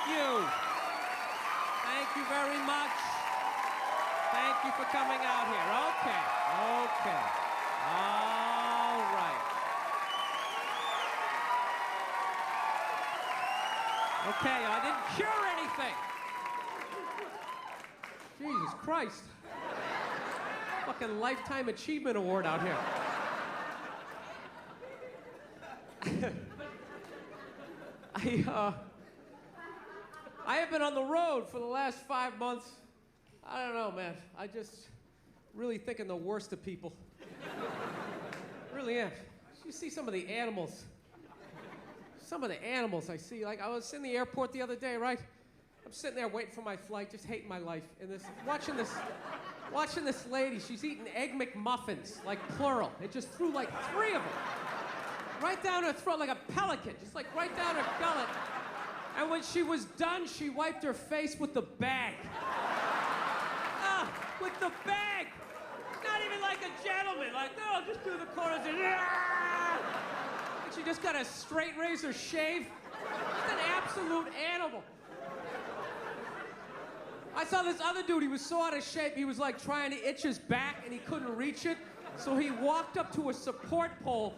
you. Thank you very much. Thank you for coming out here. Okay. All right. Okay, I didn't cure anything. Jesus Christ. Fucking Lifetime Achievement Award out here. I have been on the road for the last 5 months. I don't know, man. I just really thinking the worst of people. Really am. You see some of the animals. Some of the animals I see. Like, I was in the airport the other day, right? I'm sitting there waiting for my flight, just hating my life. And watching this lady. She's eating Egg McMuffins, like plural. It just threw like 3 of them. Right down her throat like a pelican, just like right down her gullet. And when she was done, she wiped her face with the bag. With the bag! Not even like a gentleman, like, no, just do the corners and she just got a straight razor shave. Just an absolute animal. I saw this other dude, he was so out of shape, he was like trying to itch his back and he couldn't reach it. So he walked up to a support pole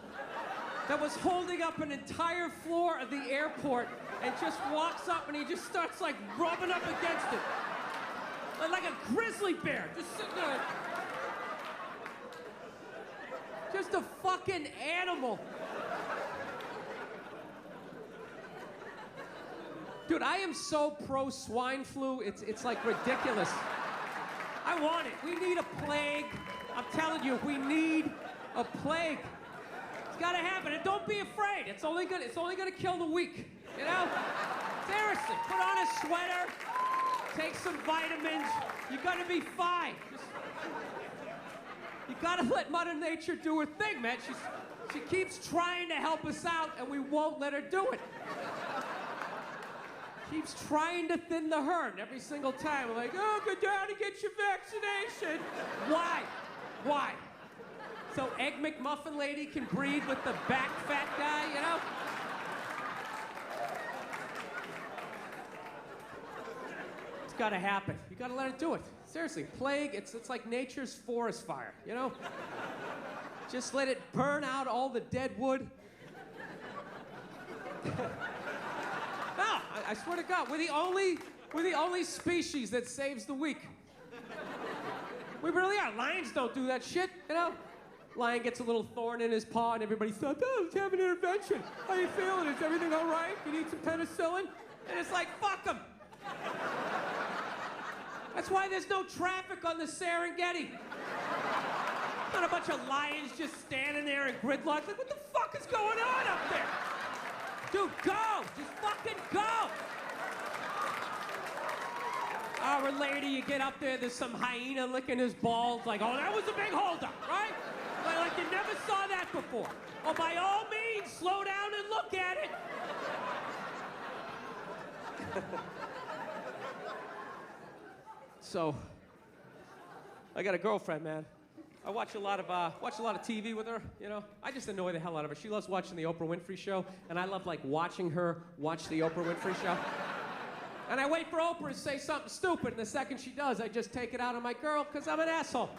that was holding up an entire floor of the airport and just walks up and he just starts like rubbing up against it. Like a grizzly bear, just sitting there. Just a fucking animal. Dude, I am so pro swine flu, it's like ridiculous. I want it. We need a plague. I'm telling you, we need a plague. It's gotta happen, and don't be afraid. It's only gonna kill the weak, you know? Seriously, put on a sweater, take some vitamins, you're gonna be fine. You gotta let Mother Nature do her thing, man. She keeps trying to help us out, and we won't let her do it. Keeps trying to thin the herd every single time. We're like, oh, go down and get your vaccination. Why? So Egg McMuffin lady can breed with the back fat guy, you know? It's gotta happen. You gotta let it do it. Seriously, plague, it's like nature's forest fire, you know? Just let it burn out all the dead wood. No, I swear to God, we're the only species that saves the weak. We really are. Lions don't do that shit, you know? Lion gets a little thorn in his paw and everybody says, oh, let's have an intervention. How you feeling? Is everything all right? You need some penicillin? And it's like, fuck them. That's why there's no traffic on the Serengeti. Not a bunch of lions just standing there in gridlock. Like, what the fuck is going on up there? Dude, go! Just fucking go! Our lady, you get up there, there's some hyena licking his balls. Like, oh, that was a big holdup, right? Like you never saw that before. Well, by all means, slow down and look at it. So, I got a girlfriend, man. I watch a lot of TV with her, you know. I just annoy the hell out of her. She loves watching the Oprah Winfrey Show, and I love like watching her watch the Oprah Winfrey Show. And I wait for Oprah to say something stupid, and the second she does, I just take it out on my girl, because I'm an asshole.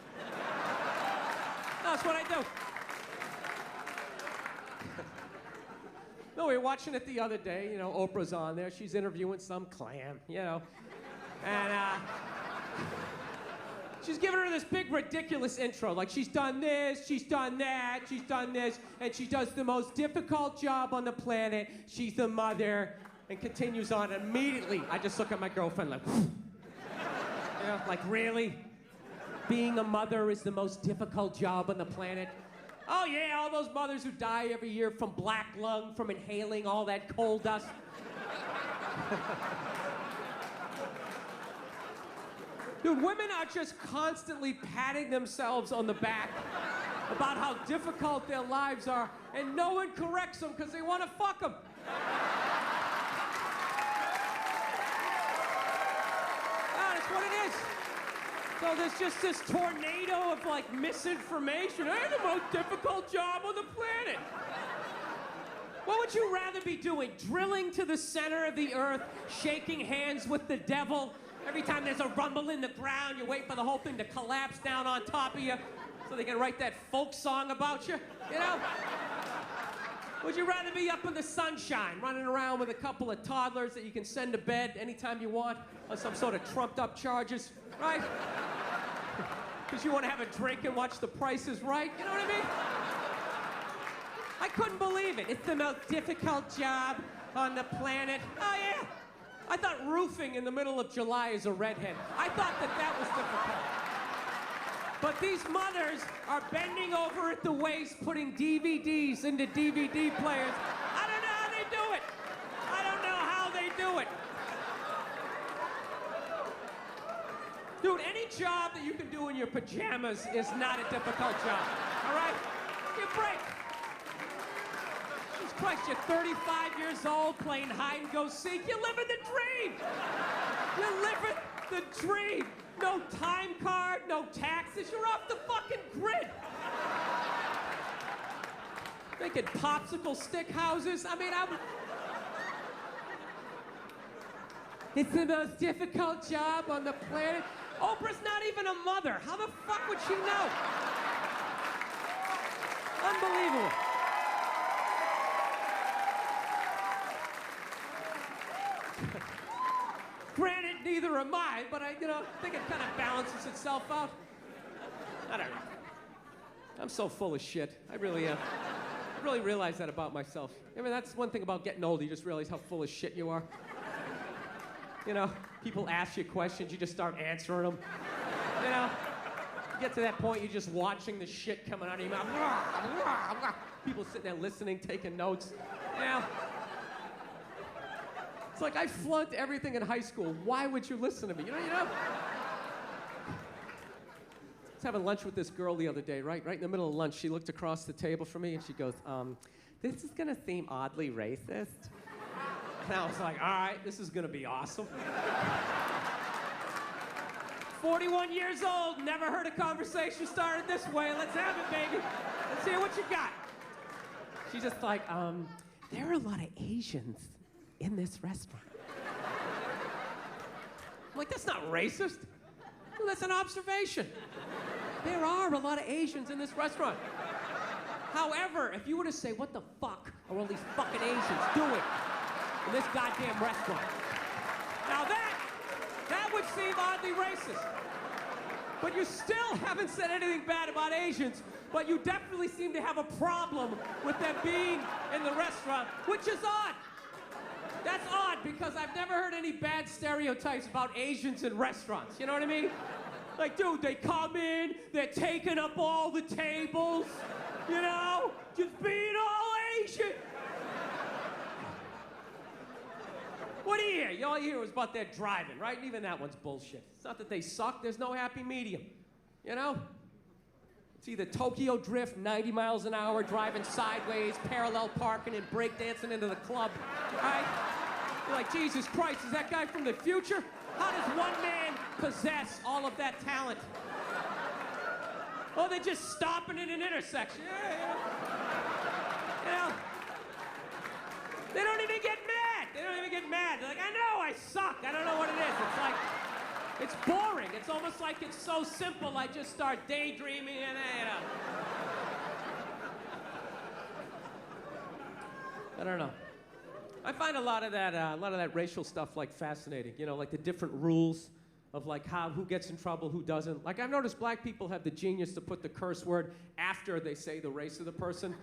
That's what I do. No, we were watching it the other day, you know, Oprah's on there, she's interviewing some clam, you know. And, she's giving her this big, ridiculous intro. Like, she's done this, she's done that, she's done this, and she does the most difficult job on the planet. She's the mother, and continues on. Immediately, I just look at my girlfriend like, you know, like, really? Being a mother is the most difficult job on the planet? Oh, yeah, all those mothers who die every year from black lung, from inhaling all that coal dust. Dude, women are just constantly patting themselves on the back about how difficult their lives are, and no one corrects them because they want to fuck them. That's what it is. So there's just this tornado of like misinformation. I had the most difficult job on the planet. What would you rather be doing? Drilling to the center of the earth, shaking hands with the devil? Every time there's a rumble in the ground, you wait for the whole thing to collapse down on top of you so they can write that folk song about you, you know? Would you rather be up in the sunshine, running around with a couple of toddlers that you can send to bed anytime you want on some sort of trumped up charges, right? Because you want to have a drink and watch The Price is Right, you know what I mean? I couldn't believe it. It's the most difficult job on the planet. Oh, yeah. I thought roofing in the middle of July is a redhead. I thought that was difficult. But these mothers are bending over at the waist, putting DVDs into DVD players. I don't know how they do it. I don't know how they do it. Dude, any job that you can do in your pajamas is not a difficult job, all right? Give a break. Jesus Christ, you're 35 years old playing hide and go seek. You're living the dream. You're living the dream. No time card, no taxes. You're off the fucking grid. Making popsicle stick houses. I mean, it's the most difficult job on the planet. Oprah's not even a mother. How the fuck would she know? Unbelievable. Granted, neither am I, but I think it kind of balances itself out. I don't know. I'm so full of shit. I really am. I really realize that about myself. I mean, that's one thing about getting older. You just realize how full of shit you are. You know, people ask you questions, you just start answering them. You know, you get to that point, you're just watching the shit coming out of your mouth. People sitting there listening, taking notes. You know? It's like I flunked everything in high school. Why would you listen to me? You know? I was having lunch with this girl the other day, right in the middle of lunch. She looked across the table from me and she goes, this is gonna seem oddly racist. And I was like, all right, this is gonna be awesome. 41 years old, never heard a conversation started this way. Let's have it, baby. Let's hear what you got. She's just like, there are a lot of Asians in this restaurant. I'm like, that's not racist. Well, that's an observation. There are a lot of Asians in this restaurant. However, if you were to say, what the fuck are all these fucking Asians doing in this goddamn restaurant? Now that would seem oddly racist. But you still haven't said anything bad about Asians, but you definitely seem to have a problem with them being in the restaurant, which is odd. That's odd because I've never heard any bad stereotypes about Asians in restaurants. You know what I mean? Like, dude, they come in, they're taking up all the tables, you know? Just being all Asian. What do you hear? All you hear was about their driving, right? And even that one's bullshit. It's not that they suck, there's no happy medium, you know? It's either Tokyo Drift, 90 miles an hour, driving sideways, parallel parking, and breakdancing into the club, right? You're like, Jesus Christ, is that guy from the future? How does one man possess all of that talent? Oh, they're just stopping in an intersection. Yeah. You know? They don't even get mad. They don't even get mad. They're like, I know I suck. I don't know what it is. It's like, it's boring. It's almost like it's so simple. I just start daydreaming and, you know. I don't know. I find a lot of that racial stuff like fascinating. You know, like the different rules of like who gets in trouble, who doesn't. Like I've noticed black people have the genius to put the curse word after they say the race of the person,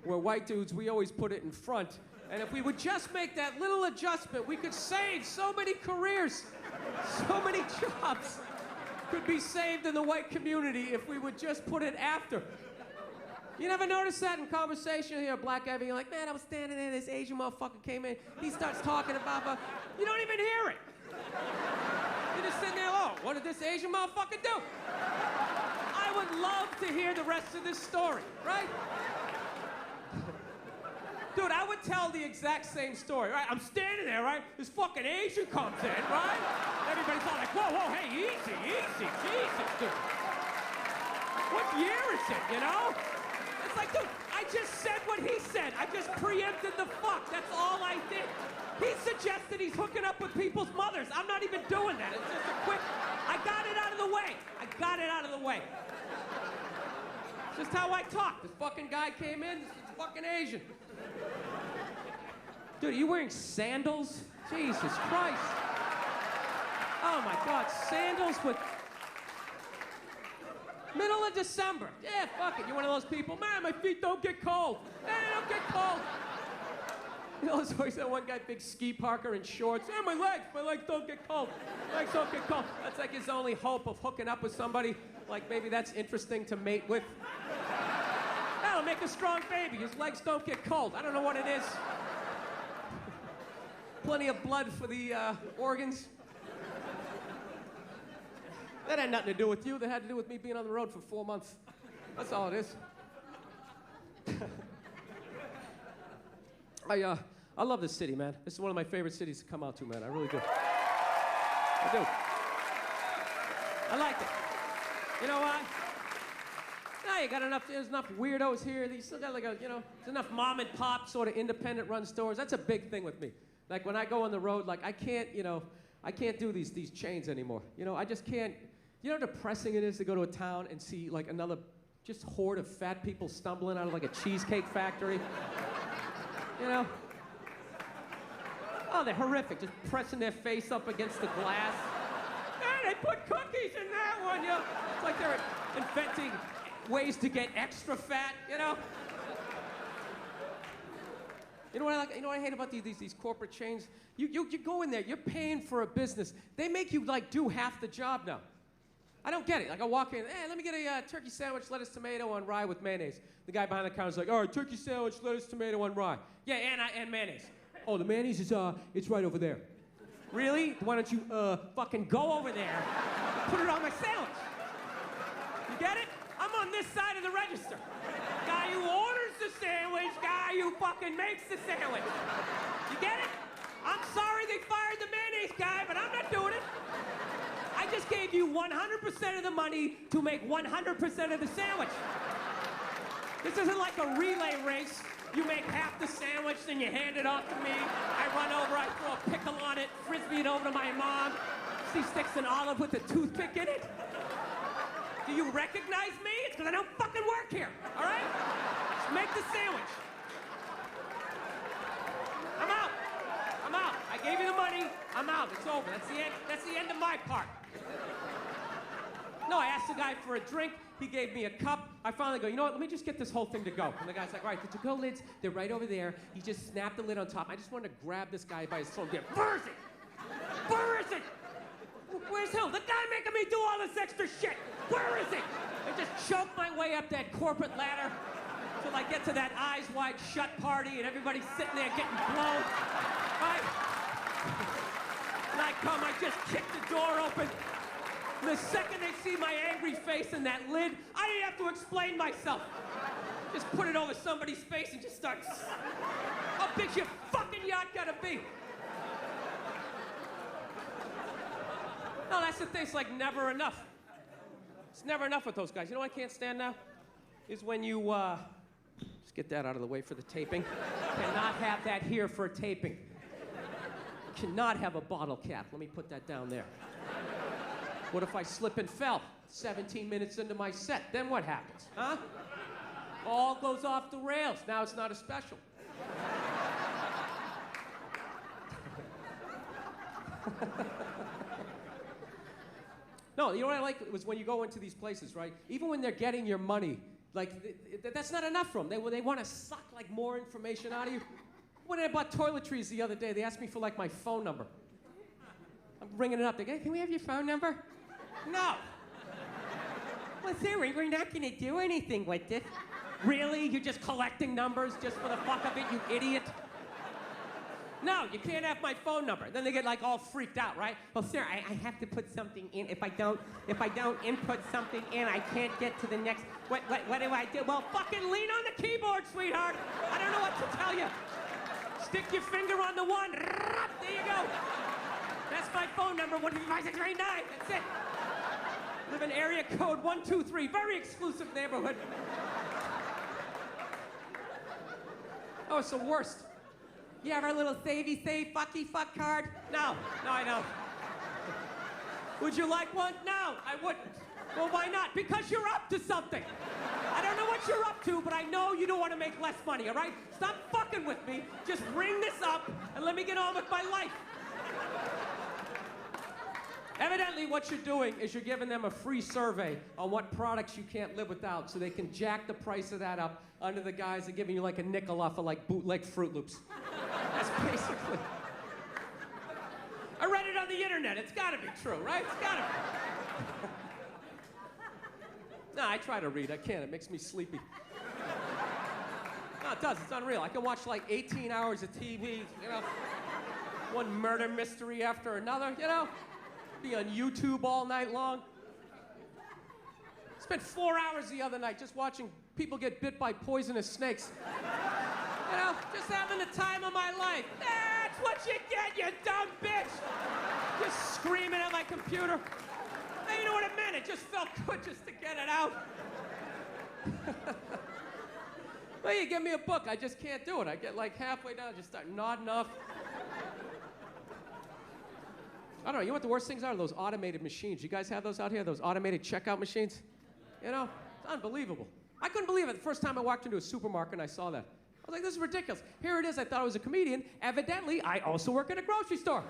where white dudes, we always put it in front. And if we would just make that little adjustment, we could save so many careers, so many jobs could be saved in the white community if we would just put it after. You never notice that in conversation? You hear a black guy being like, man, I was standing there, this Asian motherfucker came in, he starts talking about, you don't even hear it. You're just sitting there, oh, what did this Asian motherfucker do? I would love to hear the rest of this story, right? Dude, I would tell the exact same story, right? I'm standing there, right? This fucking Asian comes in, right? Everybody's all like, whoa, hey, easy, Jesus, dude. What year is it, you know? It's It's like, dude, I just said what he said. I just preempted the fuck. That's all I did. He suggested he's hooking up with people's mothers. I'm not even doing that. It's just a quick, I got it out of the way. I got it out of the way. Just how I talk. This fucking guy came in, this is fucking Asian. Dude, are you wearing sandals? Jesus Christ. Oh my God, sandals with... Middle of December. Yeah, fuck it. You're one of those people. Man, my feet don't get cold. Man, they don't get cold. You know, there's always that one guy, big ski parker in shorts. Hey, my legs don't get cold. My legs don't get cold. That's like his only hope of hooking up with somebody. Like maybe that's interesting to mate with. That'll make a strong baby. His legs don't get cold. I don't know what it is. Plenty of blood for the organs. That had nothing to do with you. That had to do with me being on the road for 4 months. That's all it is. I love this city, man. This is one of my favorite cities to come out to, man. I really do. I do. I like it. You know why? Nah, you got there's enough weirdos here. You still got like there's enough mom and pop sort of independent run stores. That's a big thing with me. Like when I go on the road, like I can't do these chains anymore. I just can't. You know how depressing it is to go to a town and see like another just horde of fat people stumbling out of like a cheesecake factory? Oh, they're horrific, just pressing their face up against the glass. Hey, they put cookies in that one, It's like they're inventing ways to get extra fat, You know what I like? You know what I hate about these corporate chains? You go in there, you're paying for a business. They make you like do half the job now. I don't get it. Like I walk in, hey, let me get a turkey sandwich, lettuce, tomato on rye with mayonnaise. The guy behind the counter's like, all right, turkey sandwich, lettuce, tomato on rye. Yeah, and mayonnaise. Oh, the mayonnaise is it's right over there. Really? Why don't you fucking go over there and put it on my sandwich? You get it? I'm on this side of the register. Guy who orders the sandwich, guy who fucking makes the sandwich. You get it? I'm sorry they fired the mayonnaise guy, but I'm not doing it. I just gave you 100% of the money to make 100% of the sandwich. This isn't like a relay race. You make half the sandwich, then you hand it off to me. I run over, I throw a pickle on it, frisbee it over to my mom. She sticks an olive with a toothpick in it. Do you recognize me? It's because I don't fucking work here, all right? Just make the sandwich. I'm out. I gave you the money. I'm out. It's over. That's the end of my part. No, I asked the guy for a drink. He gave me a cup. I finally go, you know what? Let me just get this whole thing to go. And the guy's like, all right, the to-go lids, they're right over there. He just snapped the lid on top. I just wanted to grab this guy by his throat and get, where is it? Where is it? Where's Hill? The guy making me do all this extra shit. Where is it? I just choke my way up that corporate ladder till I get to that eyes wide shut party and everybody's sitting there getting blown. Right? And I come, I just kick the door open. And the second they see my angry face in that lid, I didn't have to explain myself. Just put it over somebody's face and just start. How big's your fucking yacht gotta be? No, that's the thing. It's like never enough. It's never enough with those guys. You know what I can't stand now? Is when you, just get that out of the way for the taping. Cannot have that here for a taping. Cannot have a bottle cap. Let me put that down there. What if I slip and fell 17 minutes into my set? Then what happens, huh? All goes off the rails. Now it's not a special. No, you know what I like was when you go into these places, right? Even when they're getting your money, like that's not enough for them. They want to suck like more information out of you. When I bought toiletries the other day, they asked me for like my phone number. I'm ringing it up. They go, can we have your phone number? No. Well, sorry, we're not going to do anything with this. Really? You're just collecting numbers just for the fuck of it, you idiot? No, you can't have my phone number. Then they get like all freaked out, right? Well, sir, I have to put something in. If I don't input something in, I can't get to the next. What do I do? Well, fucking lean on the keyboard, sweetheart. I don't know what to tell you. Stick your finger on the one. There you go. That's my phone number, 15639. That's it. Live in area code 123. Very exclusive neighborhood. Oh, it's the worst. You have our little savey save fucky fuck card? No, I don't. Would you like one? No, I wouldn't. Well, why not? Because you're up to something. I don't know what you're up to, but I know you don't want to make less money, all right? Stop fucking with me. Just ring this up and let me get on with my life. Evidently, what you're doing is you're giving them a free survey on what products you can't live without so they can jack the price of that up under the guise of giving you like a nickel off of like bootleg Fruit Loops. That's basically... I read it on the internet. It's gotta be true, right? It's gotta be. No, I try to read. I can't. It makes me sleepy. No, it does. It's unreal. I can watch like 18 hours of TV, you know, one murder mystery after another, you know? Be on YouTube all night long. Spent 4 hours the other night just watching people get bit by poisonous snakes. You know, just having the time of my life. That's what you get, you dumb bitch! Just screaming at my computer. Hey, you know what it meant? It just felt good just to get it out. Well, you give me a book, I just can't do it. I get like halfway down, just start nodding off. I don't know, you know what the worst things are? Those automated machines. You guys have those out here? Those automated checkout machines? You know, it's unbelievable. I couldn't believe it the first time I walked into a supermarket and I saw that. I was like, this is ridiculous. Here it is, I thought I was a comedian. Evidently, I also work at a grocery store.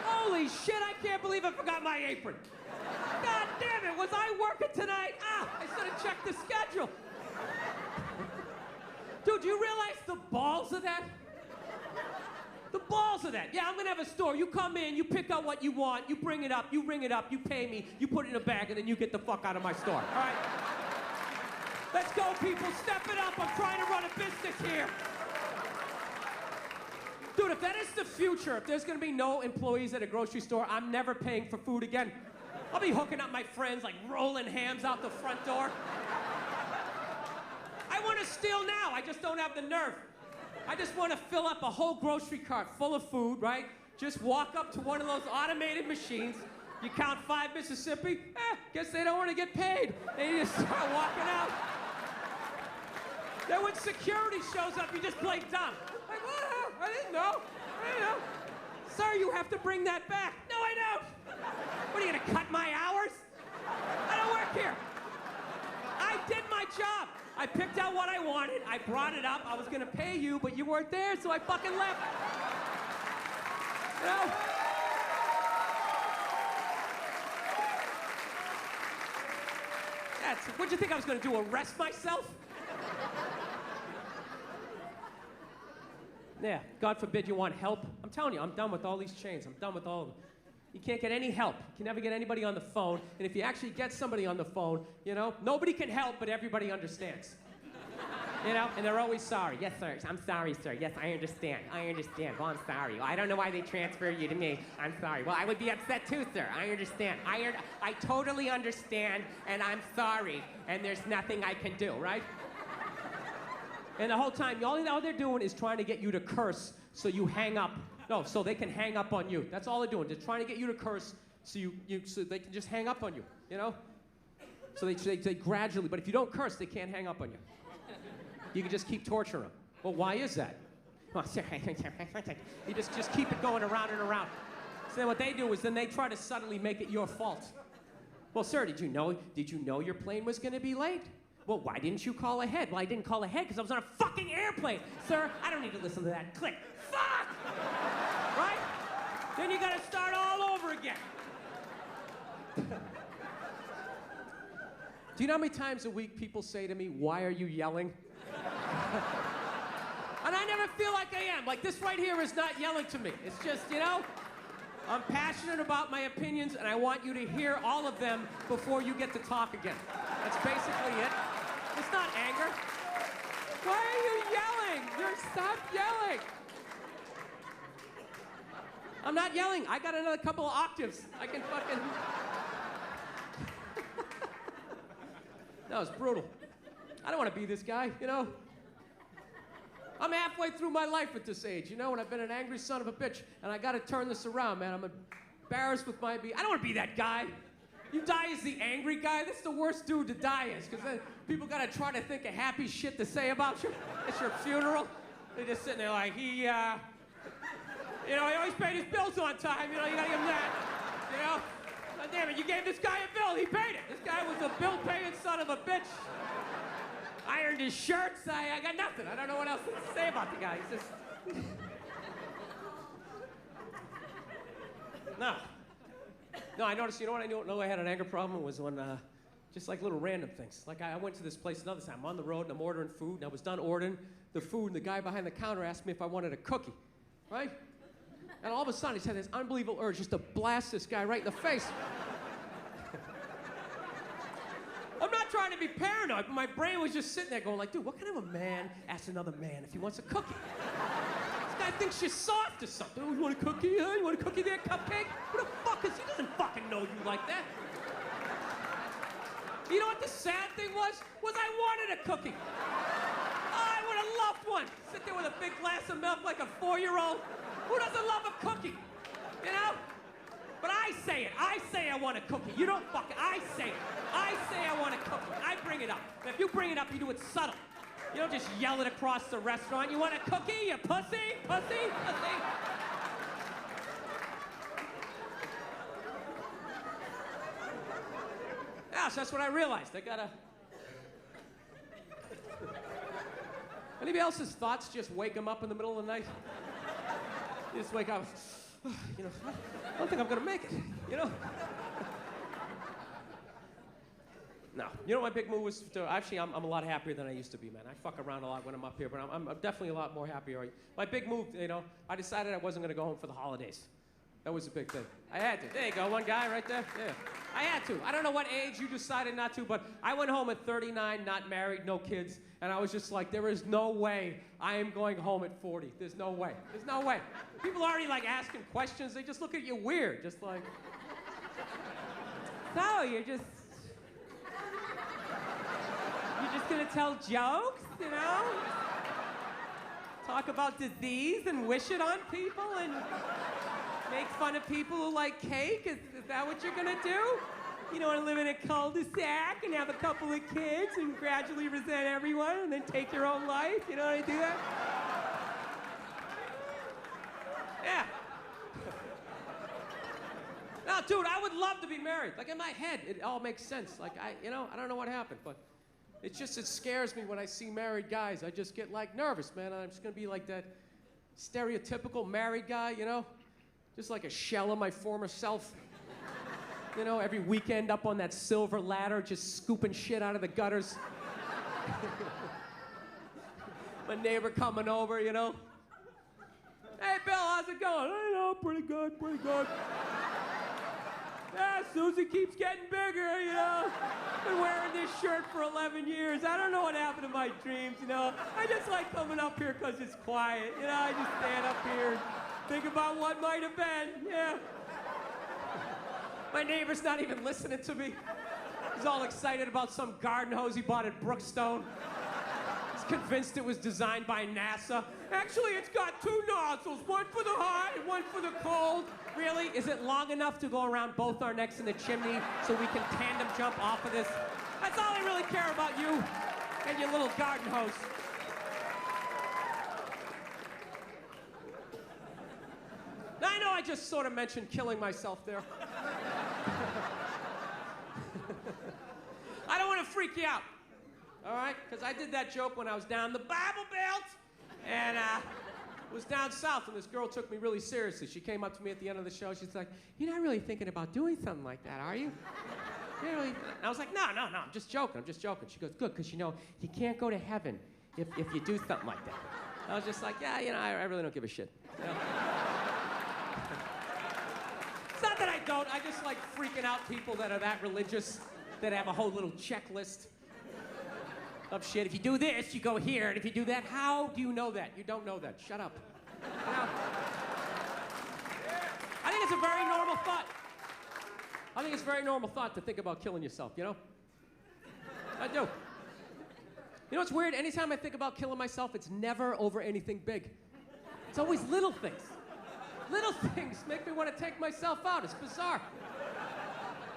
Holy shit, I can't believe I forgot my apron. God damn it, was I working tonight? Ah, I should have checked the schedule. Dude, do you realize the balls of that? The balls of that. Yeah, I'm gonna have a store. You come in, you pick out what you want, you bring it up, you ring it up, you pay me, you put it in a bag, and then you get the fuck out of my store, all right? Let's go, people, step it up. I'm trying to run a business here. Dude, if that is the future, if there's gonna be no employees at a grocery store, I'm never paying for food again. I'll be hooking up my friends, like rolling hams out the front door. I wanna steal now, I just don't have the nerve. I just wanna fill up a whole grocery cart full of food, right? Just walk up to one of those automated machines, you count 5 Mississippi, guess they don't wanna get paid. They just start walking out. Then when security shows up, you just play dumb. Like, what? I didn't know. Sir, you have to bring that back. No, I don't. What, are you gonna cut my hours? I don't work here. I did my job. I picked out what I wanted, I brought it up, I was gonna pay you, but you weren't there, so I fucking left. You know? What'd you think I was gonna do, arrest myself? Yeah, God forbid you want help. I'm telling you, I'm done with all these chains. I'm done with all of them. You can't get any help. You can never get anybody on the phone. And if you actually get somebody on the phone, you know, nobody can help, but everybody understands. You know, and they're always sorry. Yes, sir. I'm sorry, sir. Yes, I understand. I understand. Well, I'm sorry. Well, I don't know why they transfer you to me. I'm sorry. Well, I would be upset too, sir. I understand. I totally understand, and I'm sorry, and there's nothing I can do, right? And the whole time, all they're doing is trying to get you to curse so you hang up. No, so they can hang up on you. That's all they're doing. They're trying to get you to curse so so they can just hang up on you, you know? So they gradually, but if you don't curse, they can't hang up on you. You can just keep torturing them. Well, why is that? You just keep it going around and around. So then what they do is then they try to suddenly make it your fault. Well, sir, did you know your plane was gonna be late? Well, why didn't you call ahead? Well, I didn't call ahead because I was on a fucking airplane. Sir, I don't need to listen to that. Click. Fuck! Right? Then you gotta start all over again. Do you know how many times a week people say to me, why are you yelling? And I never feel like I am. Like, this right here is not yelling to me. It's just, you know, I'm passionate about my opinions, and I want you to hear all of them before you get to talk again. That's basically it. It's not anger. Why are you yelling? Stop yelling. I'm not yelling. I got another couple of octaves. I can fucking... That was brutal. I don't want to be this guy, you know? I'm halfway through my life at this age, you know, and I've been an angry son of a bitch, and I gotta turn this around, man. I'm embarrassed with my I don't want to be that guy. You die as the angry guy, that's the worst dude to die as, because then people gotta try to think of happy shit to say about you. It's your funeral. They're just sitting there like, he always paid his bills on time. You gotta give him that. God damn it, you gave this guy a bill, he paid it. This guy was a bill-paying son of a bitch. Ironed his shirts, I got nothing. I don't know what else to say about the guy. He's just... No, I noticed, you know what I know I had an anger problem was when, just like little random things. Like I went to this place another time, I'm on the road and I'm ordering food, and I was done ordering the food, and the guy behind the counter asked me if I wanted a cookie, right? And all of a sudden, he had this unbelievable urge just to blast this guy right in the face. I'm not trying to be paranoid, but my brain was just sitting there going like, dude, what kind of a man asks another man if he wants a cookie? This guy thinks you're soft or something. Oh, you want a cookie? You want a cookie there, cupcake? Who the fuck is he? Doesn't fucking know you like that. You know what the sad thing was? I wanted a cookie. I would have loved one. Sit there with a big glass of milk like a 4-year-old. Who doesn't love a cookie? You know? But I say it. I say I want a cookie. You don't fucking... I say it. I say I want a cookie. I bring it up. But if you bring it up, you do it subtle. You don't just yell it across the restaurant. You want a cookie, you pussy? Pussy? Pussy? Yeah, so that's what I realized. I gotta... Anybody else's thoughts just wake them up in the middle of the night? You just wake up, you know, I don't think I'm gonna make it, you know? No. You know what my big move was to, actually, I'm a lot happier than I used to be, man. I fuck around a lot when I'm up here, but I'm definitely a lot more happier. My big move, you know, I decided I wasn't gonna go home for the holidays. That was a big thing. I had to. There you go, one guy right there. Yeah. I had to. I don't know what age you decided not to, but I went home at 39, not married, no kids, and I was just like, there is no way I am going home at 40. There's no way. There's no way. People are already like asking questions. They just look at you weird, just like, so you're just gonna tell jokes, you know? Talk about disease and wish it on people and make fun of people who like cake? Is that what you're gonna do? You don't want to live in a cul-de-sac and have a couple of kids and gradually resent everyone and then take your own life? You know how to do that? Yeah. No, dude, I would love to be married. Like in my head, it all makes sense. Like I don't know what happened, but it scares me when I see married guys. I just get like nervous, man. I'm just gonna be like that stereotypical married guy, you know? Just like a shell of my former self. You know, every weekend up on that silver ladder, just scooping shit out of the gutters. My neighbor coming over, you know. Hey, Bill, how's it going? I know, pretty good, pretty good. Yeah, Susie keeps getting bigger, you know. Been wearing this shirt for 11 years. I don't know what happened to my dreams, you know. I just like coming up here because it's quiet, you know. I just stand up here and think about what might have been, yeah. My neighbor's not even listening to me. He's all excited about some garden hose he bought at Brookstone. He's convinced it was designed by NASA. Actually, it's got 2 nozzles, one for the hot and one for the cold. Really? Is it long enough to go around both our necks in the chimney so we can tandem jump off of this? That's all I really care about, you and your little garden hose. Now, I know I just sort of mentioned killing myself there. I don't want to freak you out, all right? Because I did that joke when I was down the Bible Belt and was down south, and this girl took me really seriously. She came up to me at the end of the show. She's like, you're not really thinking about doing something like that, are you? You're really... And I was like, no, I'm just joking. She goes, good, because, you know, you can't go to heaven if you do something like that. I was just like, yeah, you know, I really don't give a shit. You know? It's not that I don't. I just like freaking out people that are that religious, that have a whole little checklist of shit. If you do this, you go here, and if you do that, how do you know that? You don't know that. Shut up. You know? I think it's a very normal thought. I think it's a very normal thought to think about killing yourself, you know? I do. You know what's weird? Anytime I think about killing myself, it's never over anything big. It's always little things. Little things make me want to take myself out. It's bizarre.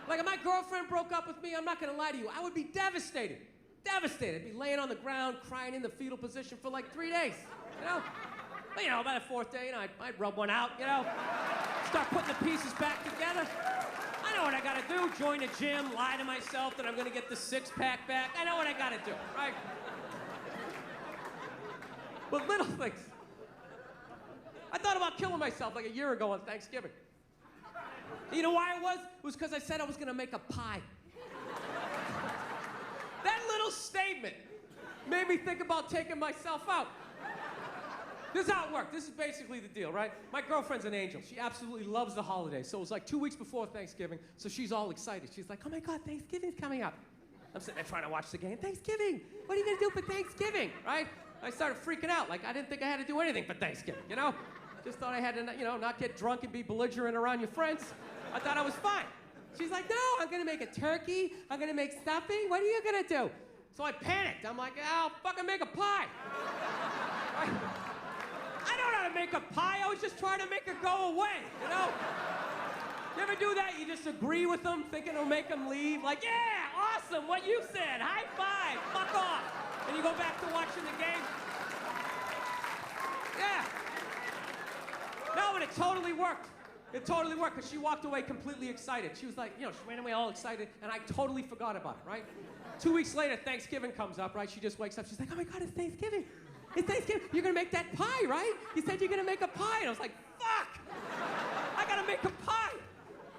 Like if my girlfriend broke up with me, I'm not gonna lie to you, I would be devastated. Devastated. I'd be laying on the ground, crying in the fetal position for like 3 days. you know? But, you know, by the fourth day, you know, I'd rub one out, you know? Start putting the pieces back together. I know what I gotta do. Join a gym, lie to myself that I'm gonna get the six-pack back. I know what I gotta do, right? But little things. I thought about killing myself like a year ago on Thanksgiving. You know why it was? It was because I said I was gonna make a pie. That little statement made me think about taking myself out. This is how it worked. This is basically the deal, right? My girlfriend's an angel. She absolutely loves the holidays. So it was like 2 weeks before Thanksgiving, so she's all excited. She's like, oh my God, Thanksgiving's coming up. I'm sitting there trying to watch the game. Thanksgiving, what are you gonna do for Thanksgiving, right? I started freaking out, like I didn't think I had to do anything for Thanksgiving, you know? Just thought I had to, you know, not get drunk and be belligerent around your friends. I thought I was fine. She's like, no, I'm gonna make a turkey. I'm gonna make stuffing. What are you gonna do? So I panicked. I'm like, I'll fucking make a pie. I don't know how to make a pie. I was just trying to make it go away, you know? You ever do that? You just agree with them, thinking it'll make them leave? Like, yeah, awesome, what you said. High five, fuck off. And you go back to watching the game. Yeah. No, but it totally worked. It totally worked, because she walked away completely excited. She was like, you know, she ran away all excited, and I totally forgot about it, right? 2 weeks later, Thanksgiving comes up, right? She just wakes up, she's like, oh my God, it's Thanksgiving. It's Thanksgiving. You're gonna make that pie, right? You said you're gonna make a pie. And I was like, fuck! I gotta make a pie.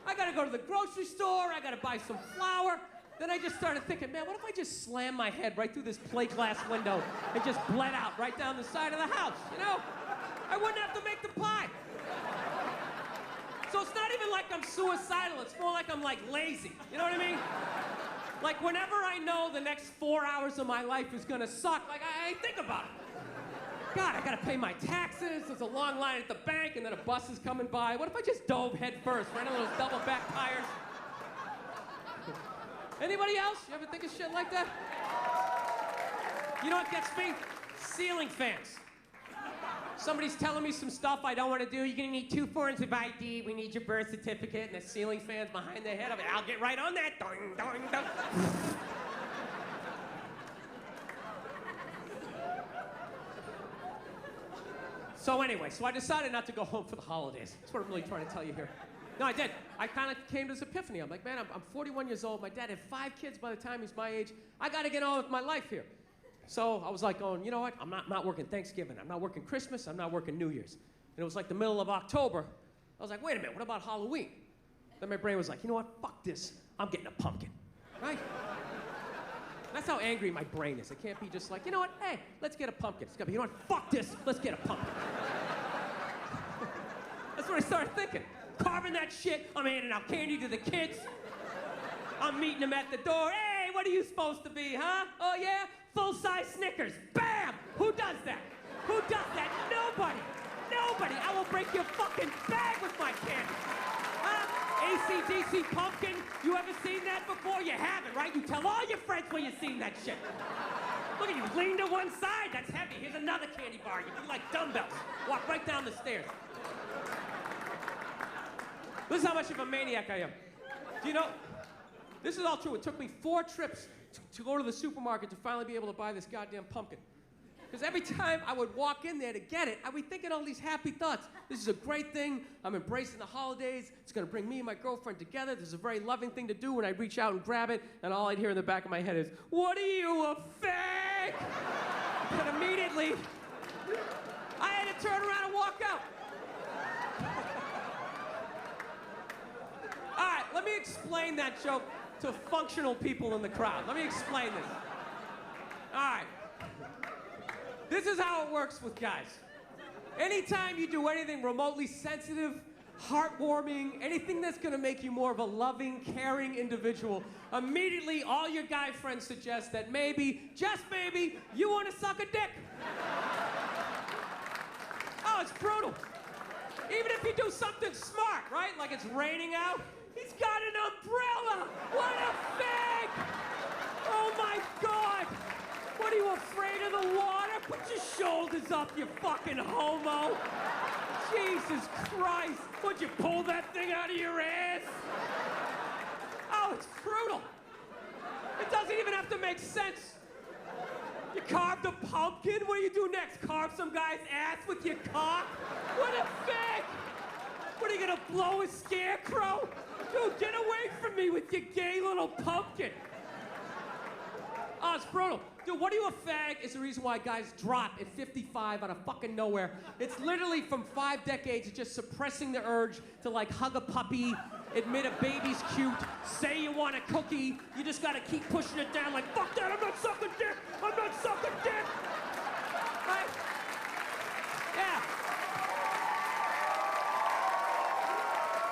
I gotta go to the grocery store. I gotta buy some flour. Then I just started thinking, man, what if I just slammed my head right through this plate glass window and just bled out right down the side of the house, you know? I wouldn't have to make the pie. So it's not even like I'm suicidal. It's more like I'm like lazy. You know what I mean? Like whenever I know the next 4 hours of my life is gonna suck, like I think about it. God, I gotta pay my taxes, there's a long line at the bank, and then a bus is coming by. What if I just dove head first, right on those double back tires? Anybody else? You ever think of shit like that? You know what gets me? Ceiling fans. Somebody's telling me some stuff I don't want to do. You're gonna need 2 forms of ID. We need your birth certificate, and the ceiling fan's behind their head. I'll get right on that. Ding, ding, ding. So anyway, I decided not to go home for the holidays. That's what I'm really trying to tell you here. No, I did. I kind of came to this epiphany. I'm like, man, I'm 41 years old. My dad had 5 kids by the time he's my age. I got to get on with my life here. So I was like going, you know what? I'm not working Thanksgiving. I'm not working Christmas. I'm not working New Year's. And it was like the middle of October. I was like, wait a minute, what about Halloween? Then my brain was like, you know what? Fuck this. I'm getting a pumpkin. Right? That's how angry my brain is. It can't be just like, you know what? Hey, let's get a pumpkin. It's gotta be, you know what? Fuck this. Let's get a pumpkin. That's what I started thinking. Carving that shit. I'm handing out candy to the kids. I'm meeting them at the door. Hey, what are you supposed to be, huh? Oh, yeah? Full-size Snickers. Bam! Who does that? Who does that? Nobody. Nobody. I will break your fucking bag with my candy. Huh? AC/DC pumpkin. You ever seen that before? You haven't, right? You tell all your friends when you've seen that shit. Look at you, lean to one side. That's heavy. Here's another candy bar. You do like dumbbells. Walk right down the stairs. This is how much of a maniac I am. Do you know? This is all true. It took me 4 trips to go to the supermarket to finally be able to buy this goddamn pumpkin. Because every time I would walk in there to get it, I'd be thinking all these happy thoughts. This is a great thing. I'm embracing the holidays. It's going to bring me and my girlfriend together. This is a very loving thing to do when I reach out and grab it. And all I'd hear in the back of my head is, what are you, a fag? And immediately, I had to turn around and walk out. All right, let me explain that joke to functional people in the crowd. Let me explain this. All right. This is how it works with guys. Anytime you do anything remotely sensitive, heartwarming, anything that's gonna make you more of a loving, caring individual, immediately all your guy friends suggest that maybe, just maybe, you wanna suck a dick. Oh, it's brutal. Even if you do something smart, right? Like it's raining out, he's got an umbrella. What a fag! Oh my God! What are you, afraid of the water? Put your shoulders up, you fucking homo. Jesus Christ. Would you pull that thing out of your ass? Oh, it's brutal. It doesn't even have to make sense. You carved a pumpkin? What do you do next? Carve some guy's ass with your cock? What a fag! What, are you gonna blow a scarecrow? Dude, get away from me with your gay little pumpkin. Oh, it's brutal. Dude, what are you a fag is the reason why guys drop at 55 out of fucking nowhere. It's literally from 5 decades of just suppressing the urge to like hug a puppy, admit a baby's cute, say you want a cookie. You just gotta keep pushing it down like, fuck that, I'm not sucking dick, I'm not sucking dick. Right? Yeah.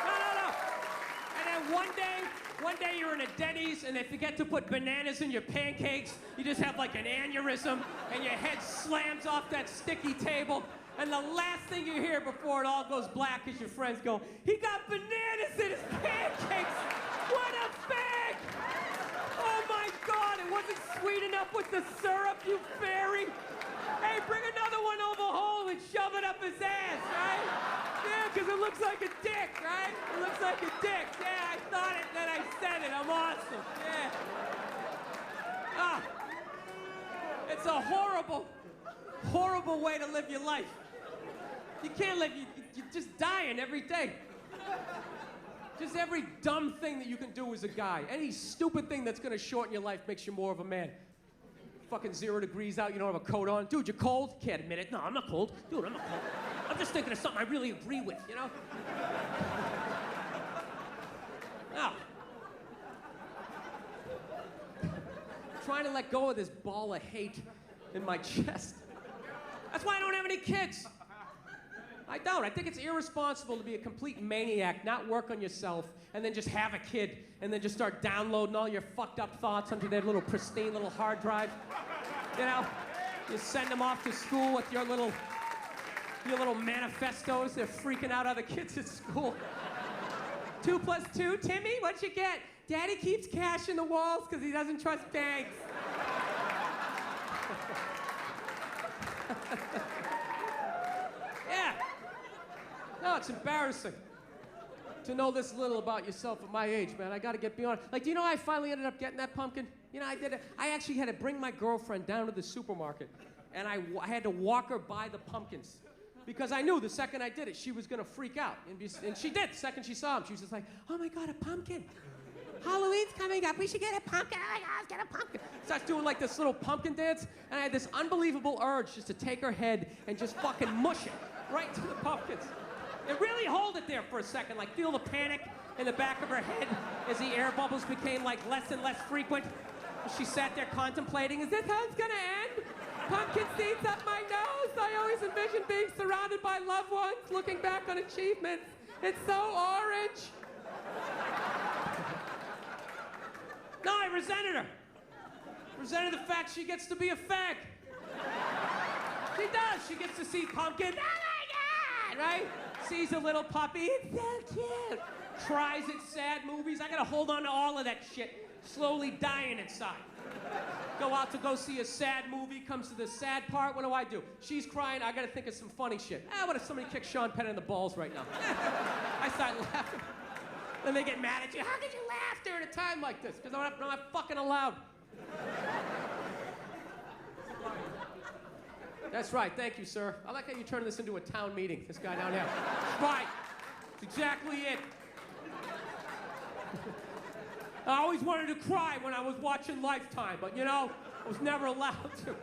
No. And then one day you're in a Denny's and they forget to put bananas in your pancakes. You just have like an aneurysm and your head slams off that sticky table. And the last thing you hear before it all goes black is your friends go, he got bananas in his pancakes. What a fag! Oh my God, it wasn't sweet enough with the syrup, you fairy. Hey, bring another one over home and shove it up his ass, right? Yeah, because it looks like a dick, right? It looks like a dick. Yeah, I thought it, then I said it. I'm awesome. Yeah. Ah. It's a horrible, horrible way to live your life. You can't live, you're just dying every day. Just every dumb thing that you can do as a guy. Any stupid thing that's gonna shorten your life makes you more of a man. Fucking 0 degrees out, you don't have a coat on. Dude, you're cold? Can't admit it. No, I'm not cold. Dude, I'm not cold. I'm just thinking of something I really agree with, you know? Now, trying to let go of this ball of hate in my chest. That's why I don't have any kids. I don't. I think it's irresponsible to be a complete maniac, not work on yourself, and then just have a kid, and then just start downloading all your fucked up thoughts onto their little pristine little hard drive. You know? You send them off to school with your little manifestos. They're freaking out other kids at school. 2 + 2, Timmy, what'd you get? Daddy keeps cash in the walls because he doesn't trust banks. Yeah. No, it's embarrassing to know this little about yourself at my age, man. I gotta get beyond. Like, do you know how I finally ended up getting that pumpkin? You know, I actually had to bring my girlfriend down to the supermarket, and I had to walk her by the pumpkins. Because I knew the second I did it, she was gonna freak out. And she did. The second she saw him, she was just like, oh my God, a pumpkin. Halloween's coming up. We should get a pumpkin. Oh my God, let's get a pumpkin. Starts doing like this little pumpkin dance, and I had this unbelievable urge just to take her head and just fucking mush it right to the pumpkins. And really hold it there for a second, like feel the panic in the back of her head as the air bubbles became like less and less frequent. She sat there contemplating, is this how it's gonna end? Pumpkin seeds up my nose. I always envisioned being surrounded by loved ones, looking back on achievements. It's so orange. No, I resented her. Resented the fact she gets to be a fag. She does. She gets to see pumpkin. Oh my God, right? Sees a little puppy. It's so cute. Cries at sad movies. I gotta hold on to all of that shit. Slowly dying inside. Go out to go see a sad movie, comes to the sad part, what do? She's crying, I gotta think of some funny shit. What if somebody kicked Sean Penn in the balls right now? I start laughing. Then they get mad at you. How could you laugh during a time like this? Because I'm not fucking allowed. That's right, thank you, sir. I like how you turn this into a town meeting, this guy down here. Right, that's exactly it. I always wanted to cry when I was watching Lifetime, but you know, I was never allowed to.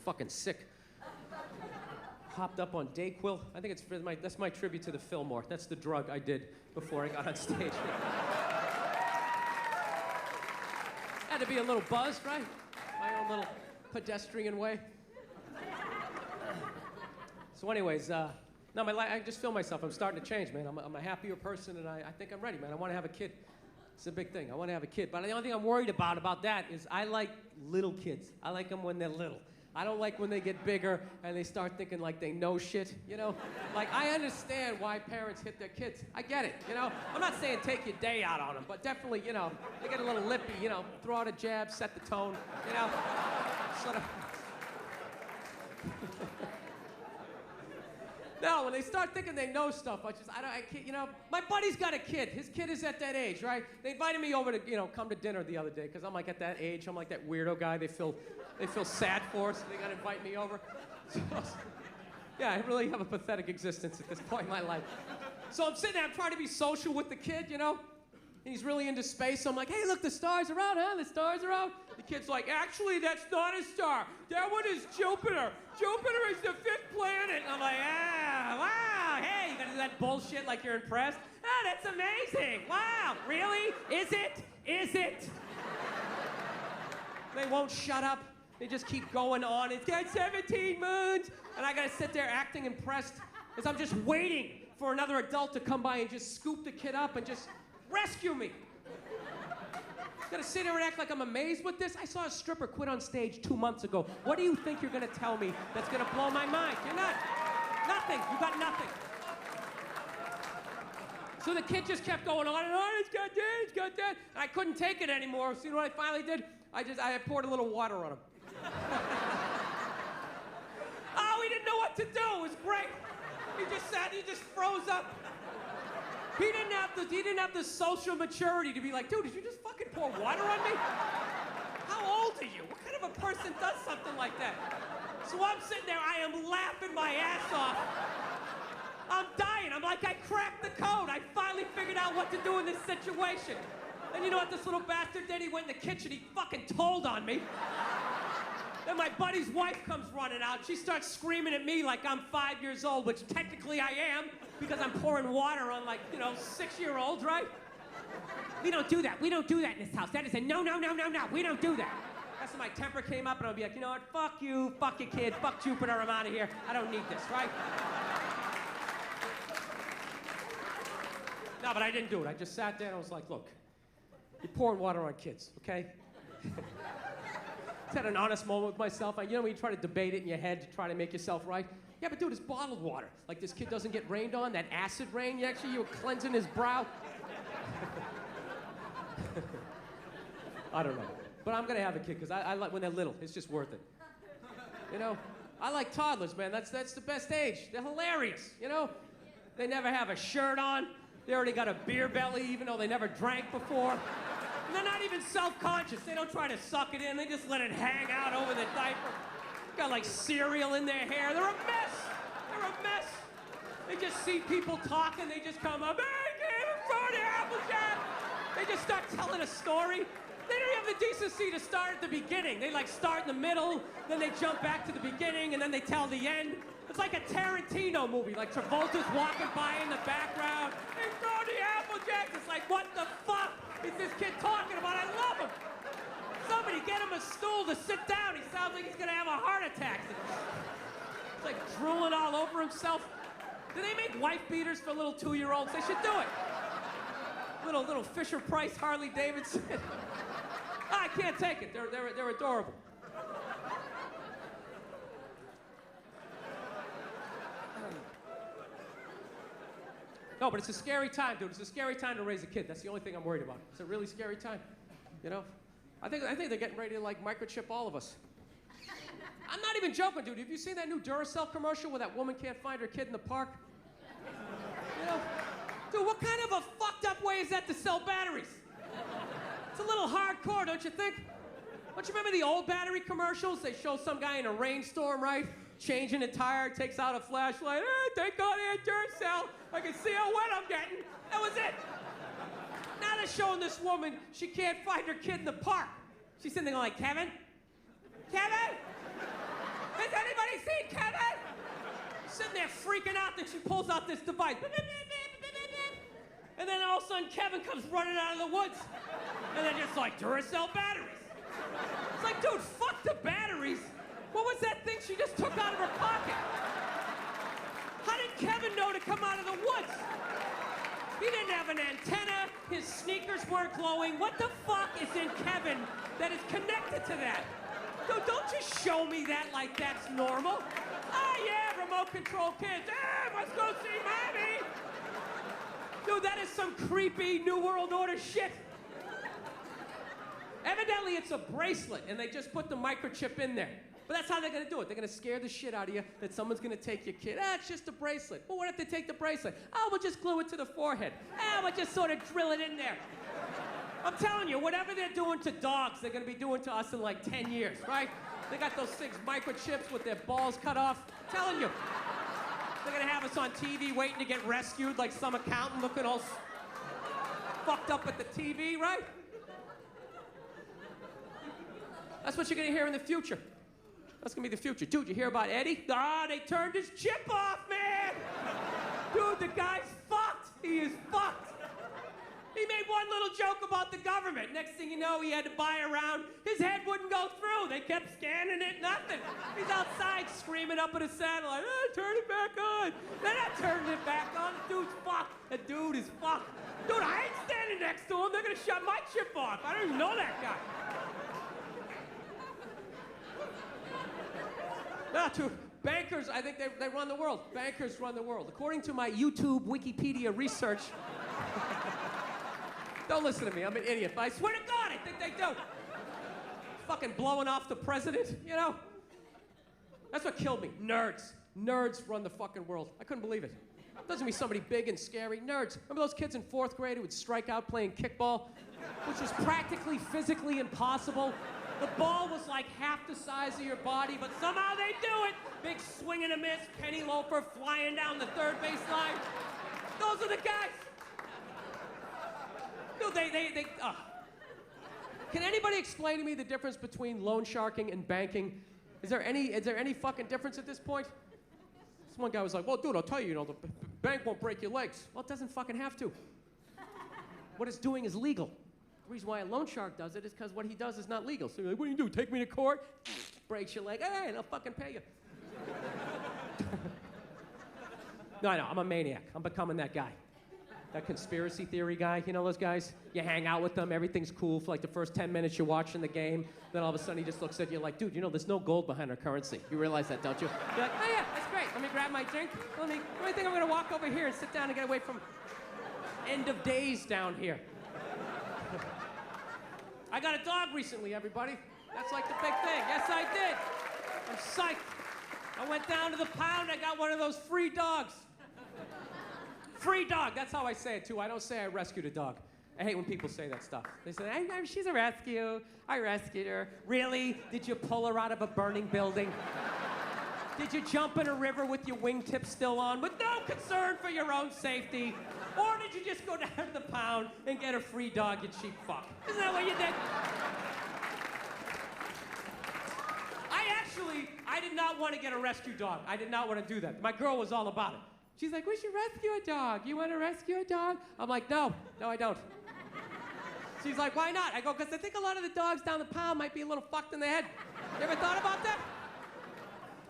Fucking sick. Hopped up on Dayquil. I think that's my tribute to the Fillmore. That's the drug I did before I got on stage. Had to be a little buzzed, right? My own little pedestrian way. So anyways, no, I just feel myself. I'm starting to change, man. I'm a happier person, and I think I'm ready, man. I want to have a kid. It's a big thing. I want to have a kid. But the only thing I'm worried about that is I like little kids. I like them when they're little. I don't like when they get bigger and they start thinking like they know shit, you know? Like, I understand why parents hit their kids. I get it, you know? I'm not saying take your day out on them, but definitely, you know, they get a little lippy, you know, throw out a jab, set the tone, you know? Sort of. No, when they start thinking they know stuff, I can't, you know, my buddy's got a kid. His kid is at that age, right? They invited me over to, you know, come to dinner the other day, because I'm like at that age. I'm like that weirdo guy they feel sad for, so they got to invite me over. So, yeah, I really have a pathetic existence at this point in my life. So I'm sitting there, I'm trying to be social with the kid, you know? And he's really into space, so I'm like, hey, look, the stars are out, huh? The stars are out. The kid's like, actually, that's not a star. That one is Jupiter. Jupiter is the 5th planet. And I'm like, wow, hey, you gotta do that bullshit like you're impressed? Ah, that's amazing. Wow, really? Is it? Is it? They won't shut up. They just keep going on. It's got 17 moons. And I gotta sit there acting impressed as I'm just waiting for another adult to come by and just scoop the kid up and just rescue me. Gotta sit there and act like I'm amazed with this? I saw a stripper quit on stage 2 months ago. What do you think you're gonna tell me that's gonna blow my mind? You're not. Nothing. You got nothing. So the kid just kept going on and on. It's got this, it's got that. And I couldn't take it anymore. So you know what I finally did? I poured a little water on him. Oh, he didn't know what to do. It was great. He just sat, he just froze up. He didn't have the social maturity to be like, dude, did you just fucking pour water on me? How old are you? What kind of a person does something like that? So I'm sitting there, I am laughing my ass off. I'm dying. I'm like, I cracked the code. I finally figured out what to do in this situation. And you know what this little bastard did? He went in the kitchen, he fucking told on me. Then my buddy's wife comes running out. She starts screaming at me like I'm 5 years old, which technically I am, because I'm pouring water on, like, you know, 6-year-olds, right? We don't do that. We don't do that in this house. That is a no, no, no, no, no. We don't do that. That's when my temper came up, and I'll be like, you know what? Fuck you, fuck your kid, fuck Jupiter, I'm out of here. I don't need this, right? No, but I didn't do it. I just sat there and I was like, look, you're pouring water on kids, okay? Just had an honest moment with myself. You know when you try to debate it in your head to try to make yourself right? Yeah, but dude, it's bottled water. Like this kid doesn't get rained on, that acid rain, you were cleansing his brow. I don't know. But I'm gonna have a kid, because I like when they're little. It's just worth it. You know? I like toddlers, man. That's the best age. They're hilarious, you know? They never have a shirt on. They already got a beer belly, even though they never drank before. And they're not even self-conscious. They don't try to suck it in. They just let it hang out over the diaper. Got like cereal in their hair. They're a mess. They're a mess. They just see people talking. They just come up, hey, kid, I'm sorry, Applejack. They just start telling a story. They don't have the decency to start at the beginning. They like start in the middle, then they jump back to the beginning, and then they tell the end. It's like a Tarantino movie, like Travolta's walking by in the background. Hey, Tony Applejack. It's like, what the fuck is this kid talking about? I love him. Somebody get him a stool to sit down. He sounds like he's gonna have a heart attack. It's like drooling all over himself. Do they make wife beaters for little 2-year-olds? They should do it. Little Fisher Price Harley Davidson. I can't take it. They're adorable. No, but it's a scary time, dude. It's a scary time to raise a kid. That's the only thing I'm worried about. It's a really scary time, you know? I think they're getting ready to, like, microchip all of us. I'm not even joking, dude. Have you seen that new Duracell commercial where that woman can't find her kid in the park? You know? Dude, what kind of a fucked up way is that to sell batteries? It's a little hardcore, don't you think? Don't you remember the old battery commercials? They show some guy in a rainstorm, right? Changing a tire, takes out a flashlight. Hey, thank God they had Duracell. I can see how wet I'm getting. That was it. Now they're showing this woman, she can't find her kid in the park. She's sitting there going like, Kevin? Kevin? Has anybody seen Kevin? Sitting there freaking out, then she pulls out this device. And then all of a sudden, Kevin comes running out of the woods. And they're just like, Duracell batteries. It's like, dude, fuck the batteries. What was that thing she just took out of her pocket? How did Kevin know to come out of the woods? He didn't have an antenna. His sneakers weren't glowing. What the fuck is in Kevin that is connected to that? Dude, don't just show me that like that's normal. Ah, yeah, remote control kids. Hey, let's go see mommy. Dude, that is some creepy New World Order shit. Evidently, it's a bracelet, and they just put the microchip in there. But that's how they're gonna do it. They're gonna scare the shit out of you that someone's gonna take your kid. It's just a bracelet. Well, what if they take the bracelet? Oh, we'll just glue it to the forehead. We'll just sort of drill it in there. I'm telling you, whatever they're doing to dogs, they're gonna be doing to us in like 10 years, right? They got those 6 microchips with their balls cut off. I'm telling you. They're gonna have us on TV waiting to get rescued like some accountant looking all fucked up at the TV, right? That's what you're gonna hear in the future. That's gonna be the future. Dude, you hear about Eddie? They turned his chip off, man! Dude, the guy's fucked. He is fucked. He made one little joke about the government. Next thing you know, he had to buy a round. His head wouldn't go through. They kept scanning it, nothing. He's outside screaming up at his satellite, turn it back on. They're not turning it back on. The dude's fucked. The dude is fucked. Dude, I ain't standing next to him. They're gonna shut my chip off. I don't even know that guy. No, dude, bankers, I think they run the world. Bankers run the world. According to my YouTube Wikipedia research, don't listen to me, I'm an idiot, but I swear to God, I think they do. Fucking blowing off the president, you know? That's what killed me. Nerds. Nerds run the fucking world. I couldn't believe it. Doesn't be somebody big and scary. Nerds. Remember those kids in 4th grade who would strike out playing kickball? Which was practically physically impossible. The ball was like half the size of your body, but somehow they do it. Big swing and a miss, penny loafer flying down the 3rd base line. Those are the guys. Dude, Can anybody explain to me the difference between loan sharking and banking? Is there any fucking difference at this point? This one guy was like, well, dude, I'll tell you, the bank won't break your legs. Well, it doesn't fucking have to. What it's doing is legal. The reason why a loan shark does it is because what he does is not legal. So you're like, what do you do? Take me to court? Breaks your leg. Hey, and I'll fucking pay you. No, I know, I'm a maniac. I'm becoming that guy. That conspiracy theory guy, you know those guys? You hang out with them, everything's cool for like the first 10 minutes you're watching the game, then all of a sudden he just looks at you like, dude, there's no gold behind our currency. You realize that, don't you? You're like, oh yeah, that's great. Let me grab my drink. I think I'm gonna walk over here and sit down and get away from end of days down here. I got a dog recently, everybody. That's like the big thing. Yes, I did. I'm psyched. I went down to the pound, I got one of those free dogs. Free dog, that's how I say it too. I don't say I rescued a dog. I hate when people say that stuff. They say, she's a rescue. I rescued her. Really? Did you pull her out of a burning building? Did you jump in a river with your wingtips still on with no concern for your own safety? Or did you just go down to the pound and get a free dog, you cheap fuck? Isn't that what you did? I did not want to get a rescue dog. I did not want to do that. My girl was all about it. She's like, we should rescue a dog. You want to rescue a dog? I'm like, no, I don't. She's like, why not? I go, because I think a lot of the dogs down the pound might be a little fucked in the head. You ever thought about that?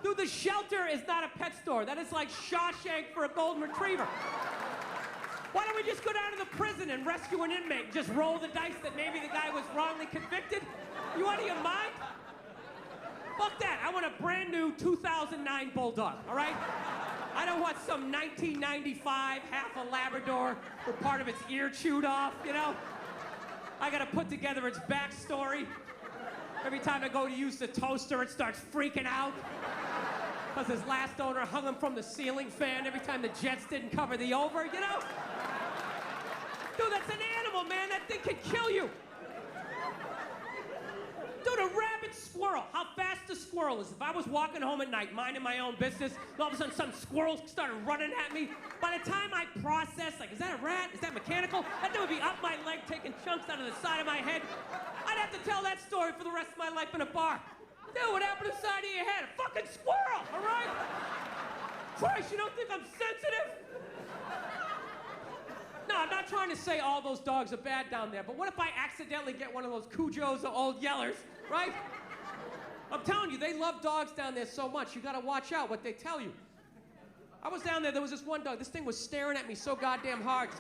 Dude, the shelter is not a pet store. That is like Shawshank for a golden retriever. Why don't we just go down to the prison and rescue an inmate? Just roll the dice that maybe the guy was wrongly convicted? You out of your mind? Fuck that. I want a brand new 2009 Bulldog, all right? I don't want some 1995 half a Labrador with part of its ear chewed off, you know? I gotta put together its backstory. Every time I go to use the toaster, it starts freaking out. Because his last owner hung him from the ceiling fan every time the Jets didn't cover the over, you know? Dude, that's an animal, man. That thing can kill you. Dude, a rabid squirrel. How fast a squirrel is. If I was walking home at night, minding my own business, and all of a sudden some squirrels started running at me, by the time I processed, like, is that a rat? Is that mechanical? That thing would be up my leg, taking chunks out of the side of my head. I'd have to tell that story for the rest of my life in a bar. Dude, what happened to the side of your head? A fucking squirrel, all right? Christ, you don't think I'm sensitive? No, I'm not trying to say all those dogs are bad down there, but what if I accidentally get one of those Cujos or old Yellers, right? I'm telling you, they love dogs down there so much, you gotta watch out what they tell you. I was down there was this one dog, this thing was staring at me so goddamn hard.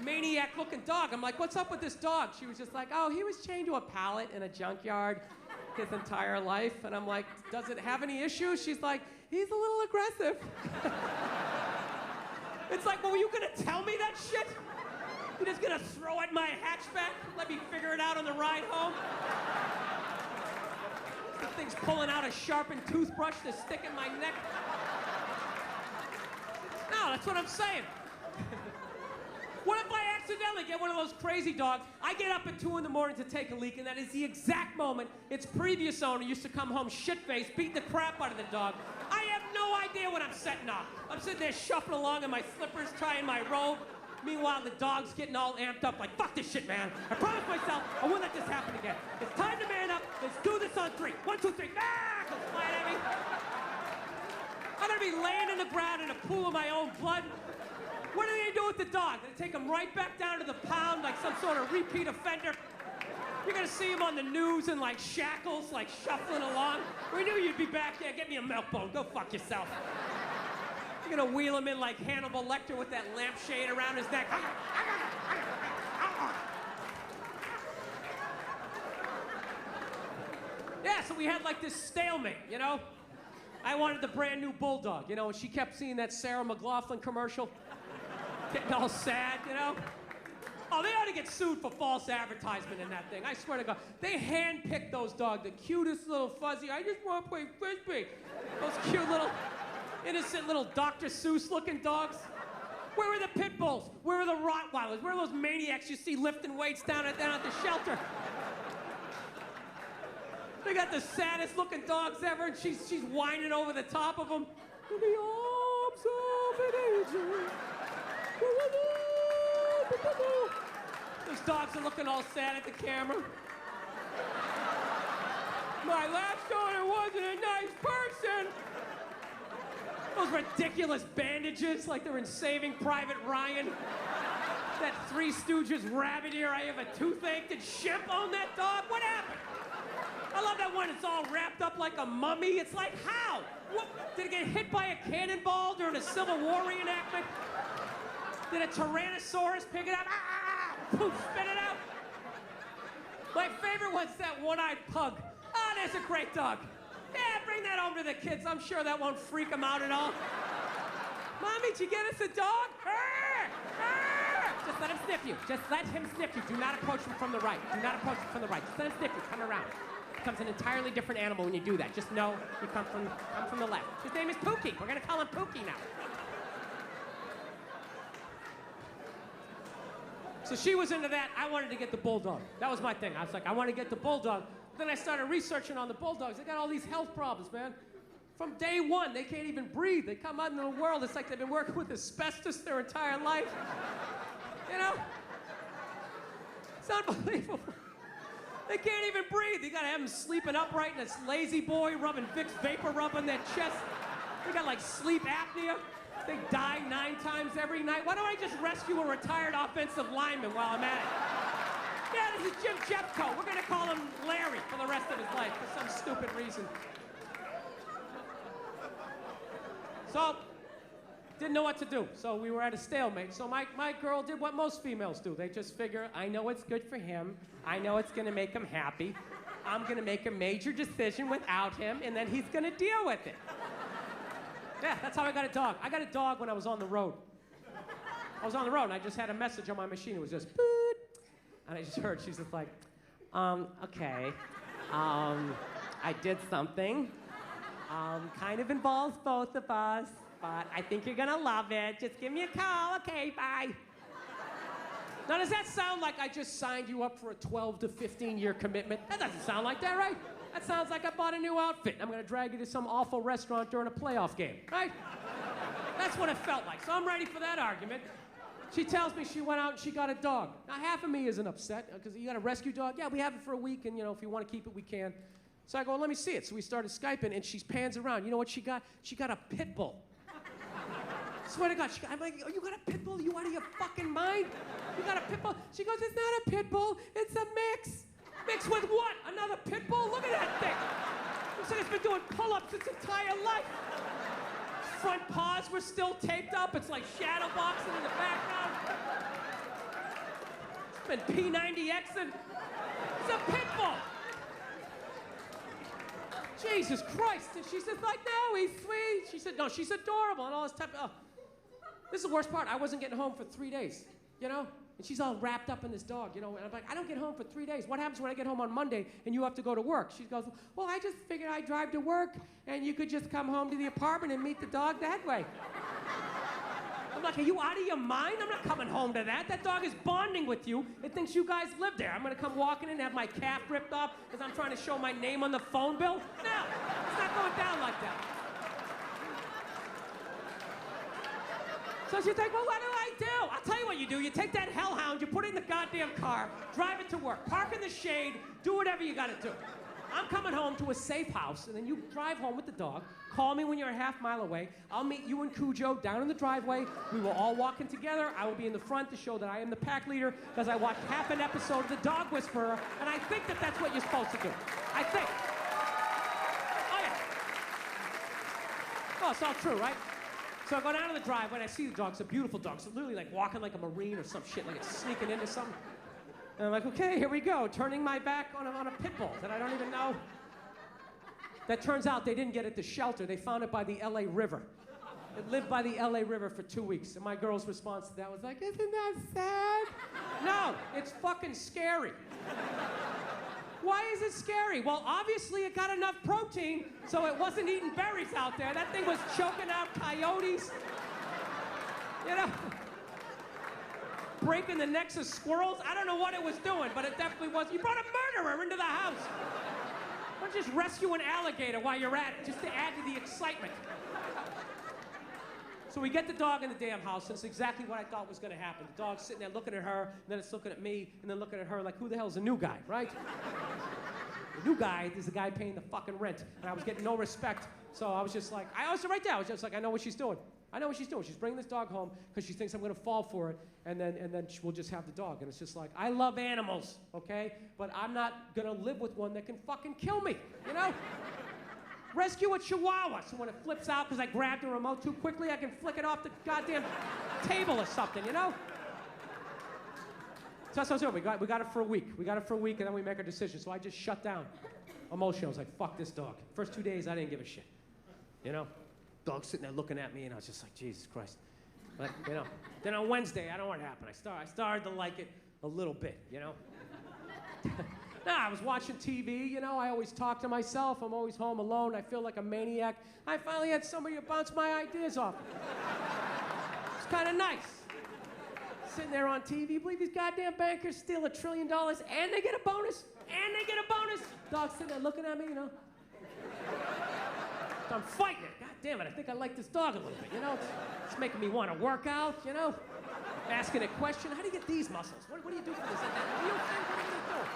Maniac-looking dog. I'm like, what's up with this dog? She was just like, oh, he was chained to a pallet in a junkyard his entire life. And I'm like, does it have any issues? She's like, he's a little aggressive. It's like, well, were you gonna tell me that shit? You're just gonna throw at my hatchback? Let me figure it out on the ride home? The thing's pulling out a sharpened toothbrush to stick in my neck. No, that's what I'm saying. What if I accidentally get one of those crazy dogs? I get up at 2 in the morning to take a leak, and that is the exact moment its previous owner used to come home shit-faced, beat the crap out of the dog. I have no idea what I'm setting off. I'm sitting there shuffling along in my slippers, trying my robe. Meanwhile, the dog's getting all amped up like, fuck this shit, man. I promised myself I won't let this happen again. It's time to man up. Let's do this on 3. 1, 2, 3. Ah! Goes flying at me. I'm gonna be laying in the ground in a pool of my own blood. What are they gonna do with the dog? They take him right back down to the pound like some sort of repeat offender. You're gonna see him on the news in like shackles, like shuffling along. We knew you'd be back there. Get me a milk bone. Go fuck yourself. You're gonna wheel him in like Hannibal Lecter with that lampshade around his neck. Yeah, so we had like this stalemate, you know? I wanted the brand new bulldog, you know, and she kept seeing that Sarah McLachlan commercial. Getting all sad, you know? Oh, they ought to get sued for false advertisement in that thing. I swear to God. They handpicked those dogs, the cutest little fuzzy, I just want to play Frisbee. Those cute little, innocent little Dr. Seuss looking dogs. Where were the pit bulls? Where were the Rottweilers? Where are those maniacs you see lifting weights down at the shelter? They got the saddest looking dogs ever, and she's whining over the top of them. In the arms of an angel. Those dogs are looking all sad at the camera. My last owner wasn't a nice person. Those ridiculous bandages like they're in Saving Private Ryan. That Three Stooges rabbit ear, I have a toothache. Did Shemp own that dog? What happened? I love that one. It's all wrapped up like a mummy. It's like, how? What? Did it get hit by a cannonball during a Civil War reenactment? Did a Tyrannosaurus pick it up? Ah! Poof, spit it out. My favorite one's that one-eyed pug. Oh, there's a great dog. Yeah, bring that over to the kids. I'm sure that won't freak them out at all. Mommy, did you get us a dog? Arr! Arr! Just let him sniff you. Just let him sniff you. Do not approach him from the right. Do not approach him from the right. Just let him sniff you. Come around. It becomes an entirely different animal when you do that. Just know you come from the left. His name is Pookie. We're gonna call him Pookie now. So she was into that. I wanted to get the bulldog. That was my thing. I was like, I want to get the bulldog. Then I started researching on the bulldogs. They got all these health problems, man. From day one, they can't even breathe. They come out into the world. It's like they've been working with asbestos their entire life. You know? It's unbelievable. They can't even breathe. You gotta have them sleeping upright in this lazy boy, rubbing Vicks Vapor Rub on their chest. They got like sleep apnea. They die 9 times every night. Why don't I just rescue a retired offensive lineman while I'm at it? Yeah, this is Jim Jeffcoat. We're gonna call him Larry for the rest of his life for some stupid reason. So, didn't know what to do. So we were at a stalemate. So my girl did what most females do. They just figure, I know it's good for him. I know it's gonna make him happy. I'm gonna make a major decision without him, and then he's gonna deal with it. Yeah, that's how I got a dog. I got a dog when I was on the road. I was on the road, and I just had a message on my machine. It was just, boot. And I just heard, she's just like, okay. I did something. Kind of involves both of us, but I think you're gonna love it. Just give me a call. Okay, bye. Now, does that sound like I just signed you up for a 12 to 15-year commitment? That doesn't sound like that, right? That sounds like I bought a new outfit. I'm gonna drag you to some awful restaurant during a playoff game, right? That's what it felt like. So I'm ready for that argument. She tells me she went out and she got a dog. Now, half of me isn't upset, because you got a rescue dog? Yeah, we have it for a week, and if you want to keep it, we can. So I go, well, let me see it. So we started Skyping, and she pans around. You know what she got? She got a pit bull. Swear to God, I'm like, oh, you got a pit bull? You out of your fucking mind? You got a pit bull? She goes, it's not a pit bull, it's a mix. Mix with what? Another pit bull? Look at that thing. Looks like it's been doing pull-ups its entire life. Front paws were still taped up. It's like shadow boxing in the background. It's been P90Xing. It's a pit bull. Jesus Christ. And she says, like, no, he's sweet. She said, no, she's adorable and all this type of, oh. This is the worst part. I wasn't getting home for 3 days. you know? And she's all wrapped up in this dog, you know? And I'm like, I don't get home for 3 days. What happens when I get home on Monday and you have to go to work? She goes, well, I just figured I'd drive to work and you could just come home to the apartment and meet the dog that way. I'm like, are you out of your mind? I'm not coming home to that. That dog is bonding with you. It thinks you guys live there. I'm gonna come walking in and have my calf ripped off because I'm trying to show my name on the phone bill? No, it's not going down like that. So she's like, well, what do I do? I'll tell you what you do. You take that hellhound, you put it in the goddamn car, drive it to work, park in the shade, do whatever you gotta do. I'm coming home to a safe house, and then you drive home with the dog. Call me when you're a half mile away. I'll meet you and Cujo down in the driveway. We will all walk in together. I will be in the front to show that I am the pack leader because I watched half an episode of The Dog Whisperer, and I think that that's what you're supposed to do. I think. Oh, yeah. Oh, it's all true, right? So I go down to the driveway, and I see the dog. It's a beautiful dog. It's literally like walking like a Marine or some shit, like it's sneaking into something. And I'm like, okay, here we go, turning my back on a pit bull that I don't even know. That turns out they didn't get it to shelter. They found it by the LA River. It lived by the LA River for 2 weeks. And my girl's response to that was like, isn't that sad? No, it's fucking scary. Why is it scary? Well, obviously it got enough protein, so it wasn't eating berries out there. That thing was choking out coyotes. You know? Breaking the necks of squirrels. I don't know what it was doing, but it definitely was. You brought a murderer into the house. Why don't you just rescue an alligator while you're at it, just to add to the excitement. So we get the dog in the damn house, and it's exactly what I thought was gonna happen. The dog's sitting there looking at her, and then it's looking at me, and then looking at her like, who the hell's the new guy, right? The new guy is the guy paying the fucking rent, and I was getting no respect, so I was just like, I was right there, I was just like, I know what she's doing. I know what she's doing. She's bringing this dog home because she thinks I'm going to fall for it, and then we'll just have the dog. And it's just like, I love animals, okay? But I'm not going to live with one that can fucking kill me, you know? Rescue a chihuahua, so when it flips out because I grabbed the remote too quickly, I can flick it off the goddamn table or something, you know? So that's what I was doing. We got it for a week. We got it for a week, and then we make our decision. So I just shut down emotionally. I was like, fuck this dog. First 2 days, I didn't give a shit, you know? Dog sitting there looking at me, and I was just like, Jesus Christ. But, you know, then on Wednesday, I don't know what happened. I started to like it a little bit, you know? I was watching TV, you know, I always talk to myself. I'm always home alone. I feel like a maniac. I finally had somebody to bounce my ideas off. It's kind of nice. Sitting there on TV, you believe these goddamn bankers steal $1 trillion and they get a bonus? And they get a bonus? Dog's sitting there looking at me, you know? I'm fighting it. God damn it, I think I like this dog a little bit, you know? It's making me want to work out, you know? Asking a question, how do you get these muscles? What do you do for this? Are you okay? What are you doing?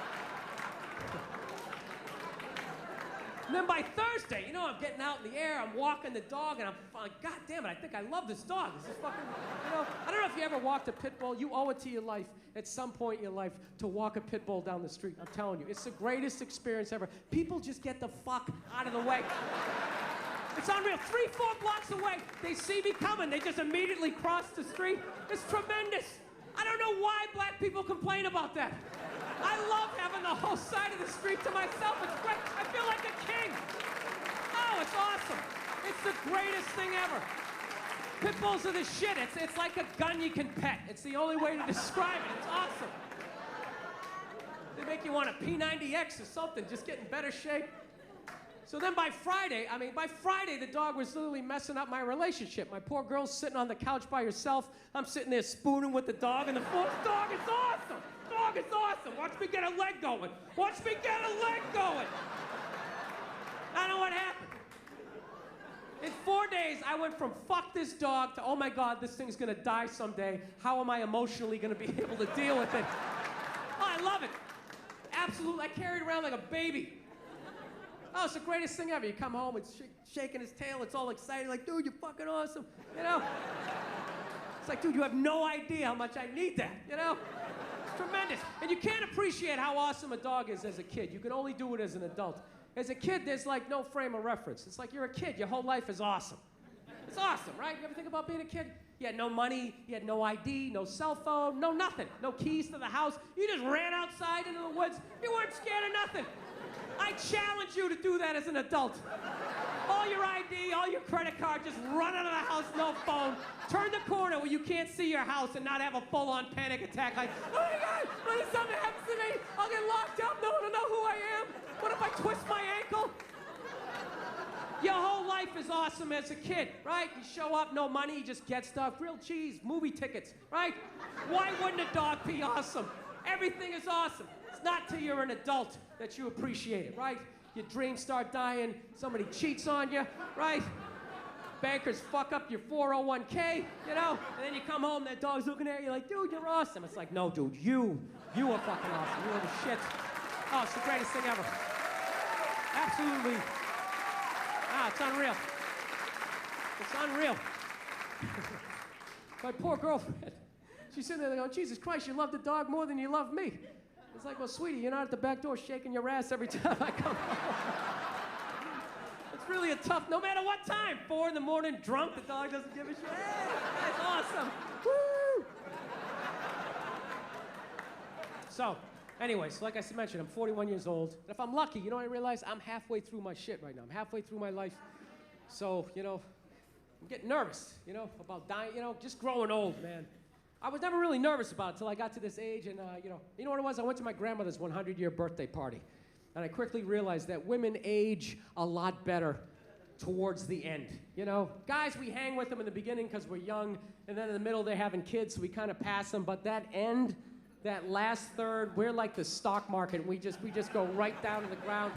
And then by Thursday, you know, I'm getting out in the air, I'm walking the dog, and I'm like, God damn it, I think I love this dog. This is fucking, you know, I don't know if you ever walked a pit bull. You owe it to your life at some point in your life to walk a pit bull down the street. I'm telling you, it's the greatest experience ever. People just get the fuck out of the way. It's unreal. 3-4 blocks away, they see me coming. They just immediately cross the street. It's tremendous. I don't know why black people complain about that. I love having the whole side of the street to myself. It's great. I feel like a king. Oh, it's awesome. It's the greatest thing ever. Pit bulls are the shit. It's like a gun you can pet. It's the only way to describe it. It's awesome. They make you want a P90X or something, just get in better shape. So then by Friday, the dog was literally messing up my relationship. My poor girl's sitting on the couch by herself. I'm sitting there spooning with the dog, and the dog is awesome. Dog is awesome. Watch me get a leg going. Watch me get a leg going. I know what happened. In 4 days, I went from fuck this dog to, oh my God, this thing's gonna die someday. How am I emotionally gonna be able to deal with it? Oh, I love it. Absolutely, I carry it around like a baby. Oh, it's the greatest thing ever. You come home, it's shaking his tail, it's all excited, like, dude, you're fucking awesome, you know? It's like, dude, you have no idea how much I need that, you know? It's tremendous. And you can't appreciate how awesome a dog is as a kid. You can only do it as an adult. As a kid, there's like no frame of reference. It's like you're a kid, your whole life is awesome. It's awesome, right? You ever think about being a kid? You had no money, you had no ID, no cell phone, no nothing, no keys to the house. You just ran outside into the woods. You weren't scared of nothing. I challenge you to do that as an adult. All your ID, all your credit card, just run out of the house, no phone. Turn the corner where you can't see your house and not have a full-on panic attack like, oh my God, what if something happens to me? I'll get locked up, no one will know who I am. What if I twist my ankle? Your whole life is awesome as a kid, right? You show up, no money, you just get stuff, grilled cheese, movie tickets, right? Why wouldn't a dog be awesome? Everything is awesome. It's not till you're an adult that you appreciate it, right? Your dreams start dying, somebody cheats on you, right? Bankers fuck up your 401k, you know? And then you come home, that dog's looking at you like, dude, you're awesome. It's like, no, dude, you are fucking awesome. You are the shit. Oh, it's the greatest thing ever. Absolutely. Ah, it's unreal. It's unreal. My poor girlfriend. She's sitting there going, Jesus Christ, you love the dog more than you love me. It's like, well, sweetie, you're not at the back door shaking your ass every time I come home. It's really a tough, no matter what time. 4 in the morning, drunk, the dog doesn't give a shit. Hey, that's awesome. Woo! So, anyways, like I mentioned, I'm 41 years old. And if I'm lucky, you know what I realize? I'm halfway through my shit right now. I'm halfway through my life. So, you know, I'm getting nervous, you know, about dying, you know, just growing old, man. I was never really nervous about it until I got to this age, and you know what it was? I went to my grandmother's 100-year birthday party, and I quickly realized that women age a lot better towards the end. You know, guys, we hang with them in the beginning because we're young, and then in the middle they're having kids, so we kind of pass them. But that end, that last third, we're like the stock market. We just go right down to the ground.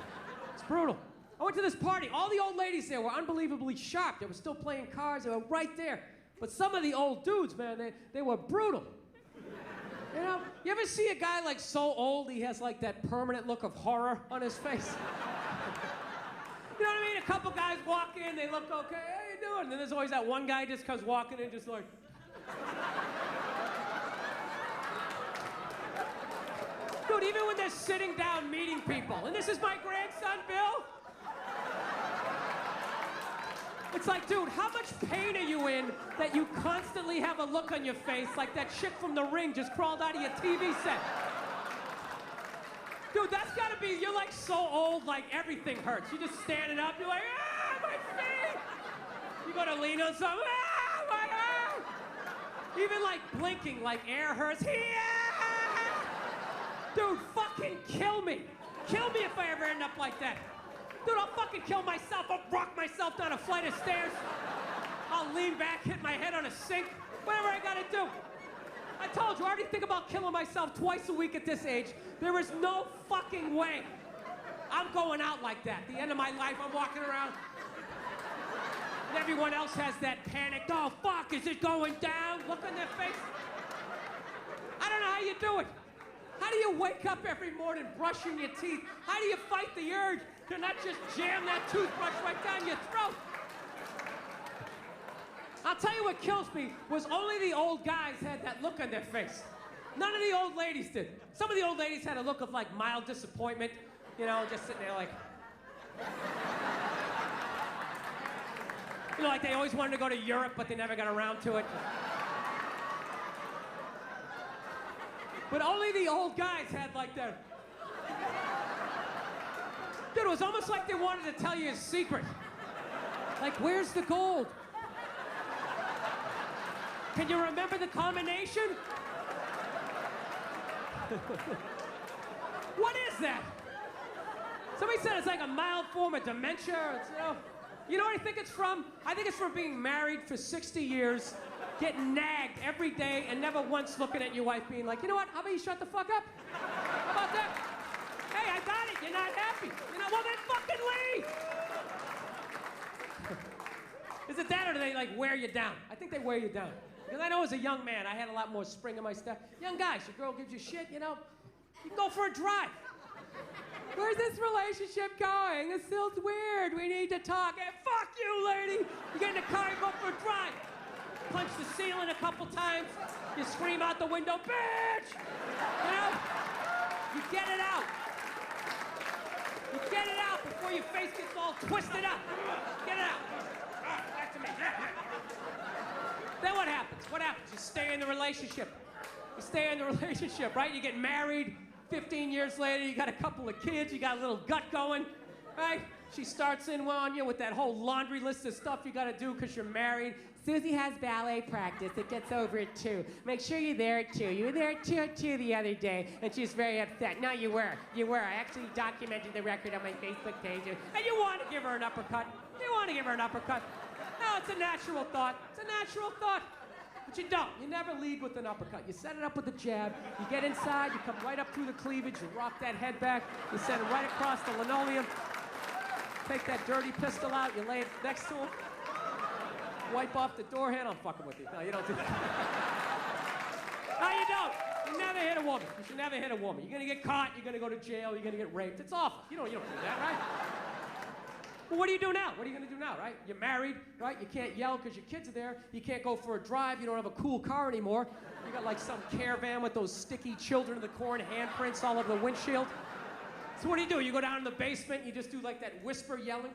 It's brutal. I went to this party. All the old ladies there were unbelievably sharp. They were still playing cards. They were right there. But some of the old dudes, man, they were brutal. You know, you ever see a guy like so old he has like that permanent look of horror on his face? You know what I mean? A couple guys walk in, they look okay, how you doing? And then there's always that one guy just comes walking in just like... Dude, even when they're sitting down meeting people, and this is my grandson, Bill. It's like, dude, how much pain are you in that you constantly have a look on your face like that chick from The Ring just crawled out of your TV set? Dude, that's gotta be, you're like so old, like everything hurts. You're just standing up, you're like, ah, my feet! You gotta lean on something, ah, my arm! Even like blinking, like air hurts, yeah! Dude, fucking kill me. Kill me if I ever end up like that. Dude, I'll fucking kill myself. I'll rock myself down a flight of stairs. I'll lean back, hit my head on a sink. Whatever I gotta do. I told you, I already think about killing myself twice a week at this age. There is no fucking way I'm going out like that. The end of my life, I'm walking around. And everyone else has that panic. Oh, fuck, is it going down? Look on their face. I don't know how you do it. How do you wake up every morning brushing your teeth? How do you fight the urge to not just jam that toothbrush right down your throat? I'll tell you what kills me was only the old guys had that look on their face. None of the old ladies did. Some of the old ladies had a look of like mild disappointment, you know, just sitting there like... You know, like they always wanted to go to Europe, but they never got around to it. But only the old guys had like that. Dude, it was almost like they wanted to tell you a secret. Like, where's the gold? Can you remember the combination? What is that? Somebody said it's like a mild form of dementia. It's, you know what I think it's from? I think it's from being married for 60 years, getting nagged every day, and never once looking at your wife being like, you know what, how about you shut the fuck up? How about that? Hey, I got it, you're not happy. You know, well then fucking leave! Is it that or do they like wear you down? I think they wear you down. Because I know as a young man, I had a lot more spring in my step. Young guys, your girl gives you shit, you know, you go for a drive. Where's this relationship going? This feels weird. We need to talk. Hey, fuck you, lady. You get in the car, you go for a drive. Punch the ceiling a couple times. You scream out the window, bitch! You know? You get it out. You get it out before your face gets all twisted up. Get it out. Back to me. Then what happens? What happens? You stay in the relationship. You stay in the relationship, right? You get married. 15 years later, you got a couple of kids, you got a little gut going, right? She starts in on you with that whole laundry list of stuff you gotta do because you're married. Susie has ballet practice. It gets over at 2. Make sure you're there at 2. You were there at 2 the other day, and she was very upset. No, you were. You were. I actually documented the record on my Facebook page. And you want to give her an uppercut. You want to give her an uppercut. No, it's a natural thought. It's a natural thought. But you don't. You never lead with an uppercut. You set it up with a jab. You get inside. You come right up through the cleavage. You rock that head back. You send it right across the linoleum. Take that dirty pistol out. You lay it next to him. Wipe off the door handle. I'm fucking with you. No, you don't do that. No, you don't. You never hit a woman. You should never hit a woman. You're gonna get caught. You're gonna go to jail. You're gonna get raped. It's awful. You don't do that, right? Well, what do you do now? What are you gonna do now, right? You're married, right? You can't yell because your kids are there. You can't go for a drive. You don't have a cool car anymore. You got like some caravan with those sticky children of the corn handprints all over the windshield. So what do? You go down in the basement. You just do like that whisper yelling.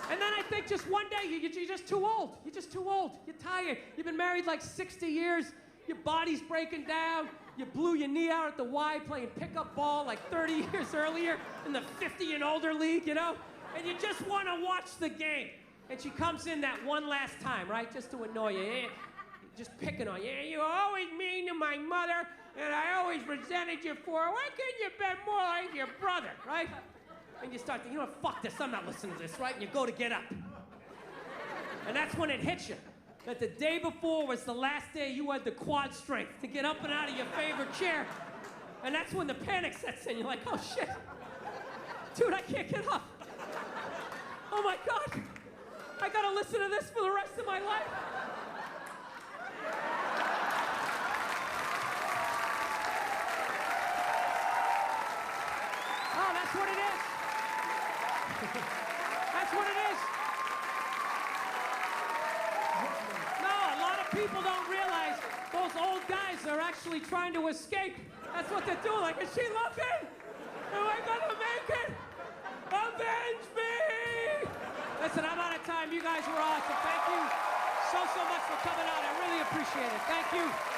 And then I think just one day, you're just too old. You're just too old. You're tired. You've been married like 60 years. Your body's breaking down. You blew your knee out at the Y playing pickup ball like 30 years earlier in the 50 and older league, you know? And you just want to watch the game. And she comes in that one last time, right? Just to annoy you. Just picking on you. You're always mean to my mother, and I always resented you for her. Why couldn't you be more like your brother, right? And you start thinking, you know what, fuck this, I'm not listening to this, right? And you go to get up. And that's when it hits you. That the day before was the last day you had the quad strength to get up and out of your favorite chair. And that's when the panic sets in. You're like, oh shit. Dude, I can't get up. Oh my God. I gotta listen to this for the rest of my life. Oh, that's what it is. That's what it is. No, a lot of people don't realize those old guys are actually trying to escape. That's what they're doing. Like, is she looking? Am I gonna make it? Avenge me! Listen, I'm out of time. You guys were awesome. Thank you so much for coming out. I really appreciate it. Thank you.